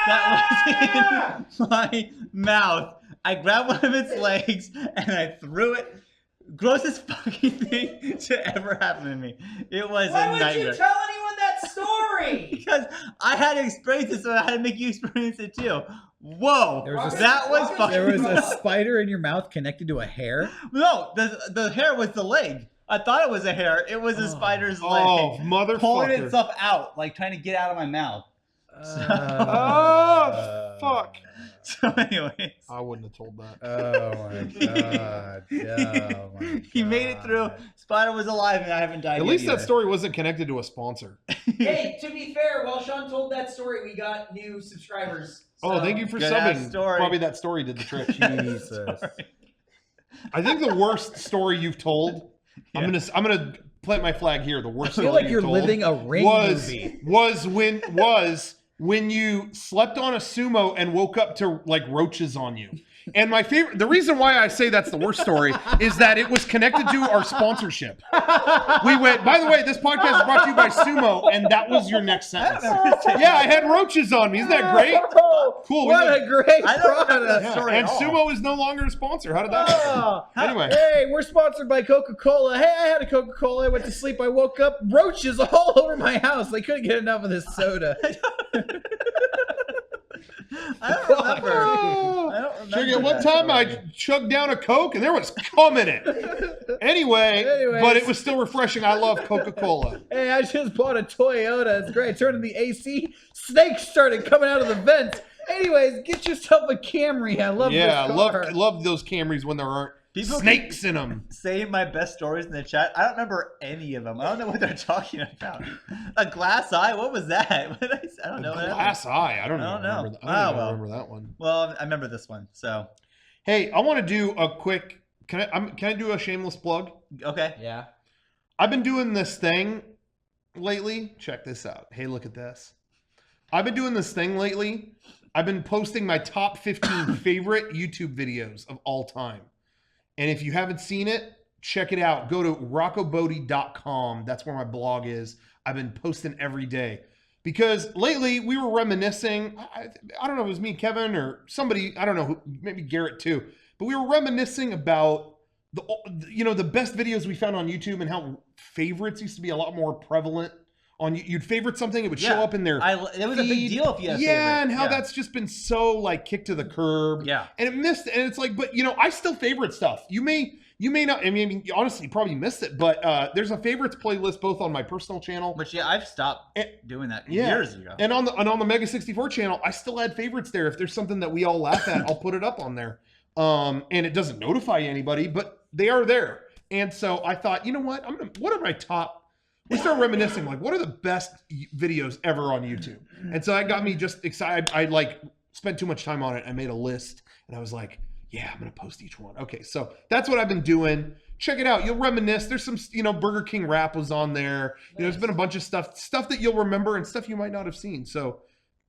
that was in my mouth. I grabbed one of its legs and I threw it. Grossest fucking thing to ever happen to me. It was Why a would nightmare. you tell anyone that story? Because I had to experience it, so I had to make you experience it too. Whoa, There was a- that was fucking. There was a spider in your mouth connected to a hair. No, the hair was the leg. I thought it was a hair. It was a spider's leg. Oh, motherfucker. Pulling itself out, like trying to get out of my mouth. Oh, fuck. So, anyways, I wouldn't have told that. Oh my god. Oh my he made it through. Spider was alive, and I haven't died. At yet least that either. story wasn't connected to a sponsor. Hey, to be fair, while Sean told that story, we got new subscribers. Oh, So- thank you for Good ass subbing. story. Probably that story did the trick. Jesus. I think the worst story you've told. Yeah. I'm gonna plant my flag here. The worst I feel story like you're you've told living a Ring was movie. was when you slept on a sumo and woke up to like roaches on you. And the reason why I say that's the worst story is that it was connected to our sponsorship. We went, by the way, this podcast is brought to you by Sumo, and that was your next sentence. Yeah, I had roaches on me. Isn't that great? Cool. What a great I don't remember product. that story And at all. Sumo is no longer a sponsor. How did that happen? Oh, Anyway. hey, we're sponsored by Coca-Cola. Hey, I had a Coca-Cola. I went to sleep. I woke up. Roaches all over my house. I couldn't get enough of this soda. I don't remember. Oh. I don't remember. Sugar, one that time I story. chugged down a Coke and there was cum in it. Anyway, Anyways. but it was still refreshing. I love Coca-Cola. Hey, I just bought a Toyota. It's great. I turned on the AC. Snakes started coming out of the vents. Anyways, get yourself a Camry. I love Yeah, this I car. love those Camrys when there aren't People snakes in them. Say my best stories in the chat. I don't remember any of them. I don't know what they're talking about. A glass eye? What was that? What did I say? I don't know. what happened. Glass eye. I don't I even don't know. remember that. I Oh, don't even well. remember that one. Well, I remember this one. So Hey, I want to do a quick Can I do a shameless plug? Okay. Yeah. I've been doing this thing lately. Check this out. Hey, look at this. I've been doing this thing lately. I've been posting my top 15 favorite YouTube videos of all time. And if you haven't seen it, check it out. Go to roccobodie.com. That's where my blog is. I've been posting every day. Because lately we were reminiscing. I don't know if it was me, Kevin, or somebody. I don't know, maybe Garrett too. But we were reminiscing about the best videos we found on YouTube and how favorites used to be a lot more prevalent. You'd favorite something, it would show up in there. It was a big deal if you had a favorite. And how that's just been so like kicked to the curb. Yeah. And it's like, but I still favorite stuff. You may not. I mean, you honestly probably missed it, but there's a favorites playlist both on my personal channel. Which I've stopped doing that years ago. And on the MEGA64 channel, I still add favorites there. If there's something that we all laugh at, I'll put it up on there. And it doesn't notify anybody, but they are there. And so I thought, you know what? What are my top? We start reminiscing, like, what are the best videos ever on YouTube? And so that got me just excited. I like spent too much time on it. I made a list and I was like, yeah, I'm going to post each one. Okay. So that's what I've been doing. Check it out. You'll reminisce. There's some, Burger King rap was on there. There's been a bunch of stuff that you'll remember and stuff you might not have seen. So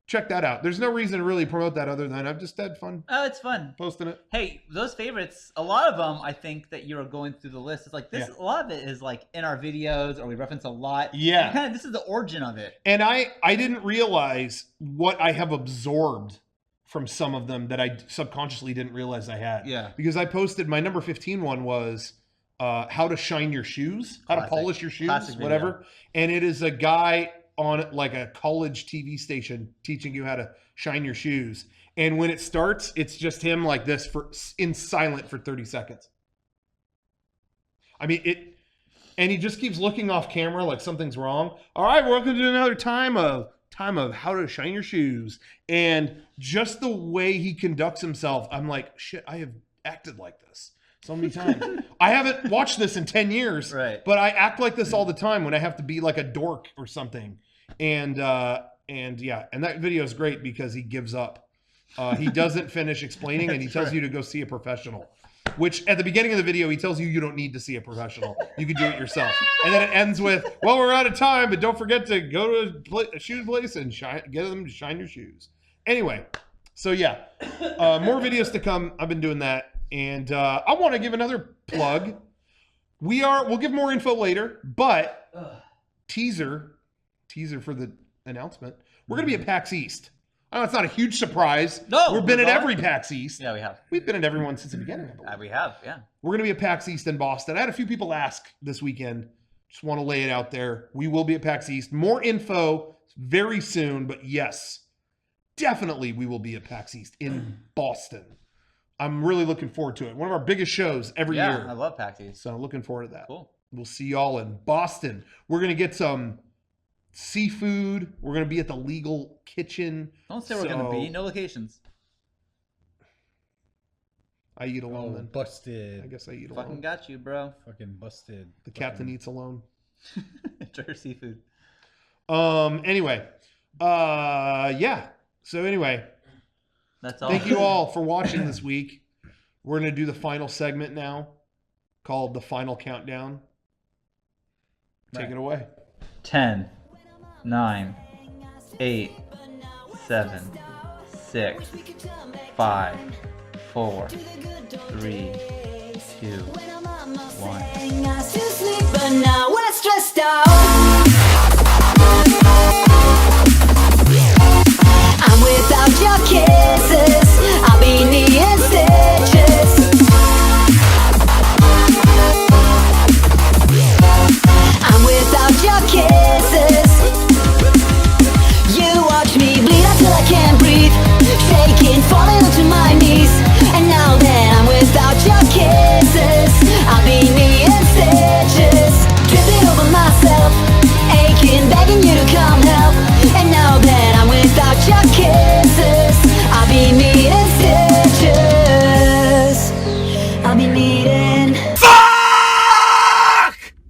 check that out. There's no reason to really promote that other than I've just had fun. Oh, it's fun posting it. Hey, those favorites, a lot of them, I think that you're going through the list. It's like this. Yeah. A lot of it is like in our videos, or we reference a lot. Yeah. Kind of, this is the origin of it. And I didn't realize what I have absorbed from some of them that I subconsciously didn't realize I had. Yeah. Because I posted my number 15 one was how to shine your shoes, how to polish your shoes, whatever. And it is a guy on like a college TV station teaching you how to shine your shoes. And when it starts, it's just him like this in silent for 30 seconds. I mean, and he just keeps looking off camera like something's wrong. All right, welcome to another time of how to shine your shoes. And just the way he conducts himself, I'm like, shit, I have acted like this so many times. I haven't watched this in 10 years, right? But I act like this all the time when I have to be like a dork or something. And that video is great because he gives up. He doesn't finish explaining and he tells you to go see a professional, which at the beginning of the video, he tells you don't need to see a professional. You can do it yourself. And then it ends with, well, we're out of time, but don't forget to go to a shoe place and get them to shine your shoes. Anyway, so yeah, more videos to come. I've been doing that. And I want to give another plug. We'll give more info later, but teaser for the announcement. We're going to be at PAX East. I know it's not a huge surprise. No, we've been at every PAX East. Yeah, we have. We've been at every one since the beginning. We have, yeah. We're going to be at PAX East in Boston. I had a few people ask this weekend. Just want to lay it out there. We will be at PAX East. More info very soon, but yes, definitely we will be at PAX East in Boston. I'm really looking forward to it. One of our biggest shows every year. Yeah, I love PAX East. So looking forward to that. Cool. We'll see y'all in Boston. We're going to get some seafood. We're going to be at the Legal Kitchen. Don't say we're going to be. No locations. I eat alone then. Busted. I guess I eat alone. Fucking got you, bro. Fucking busted. The captain eats alone. Enjoy your seafood. Anyway. Yeah. So anyway. That's all. Thank you all for watching this week. We're going to do the final segment now called The Final Countdown. Take it away. 10, 9, 8, 7, 6, 5, 4, 3, 2, 1. I still sleep, but now we're stressed out. I'm without your kisses. I'll be needing stitches. I'm without your kisses. You watch me bleed until I can't breathe, shaking, falling onto my knees. And now that I'm without your kisses, I'll be needing stitches, dripping over myself, aching, begging you to come help. And now that I'm without your kisses, I'll be needing stitches. I'll be needing.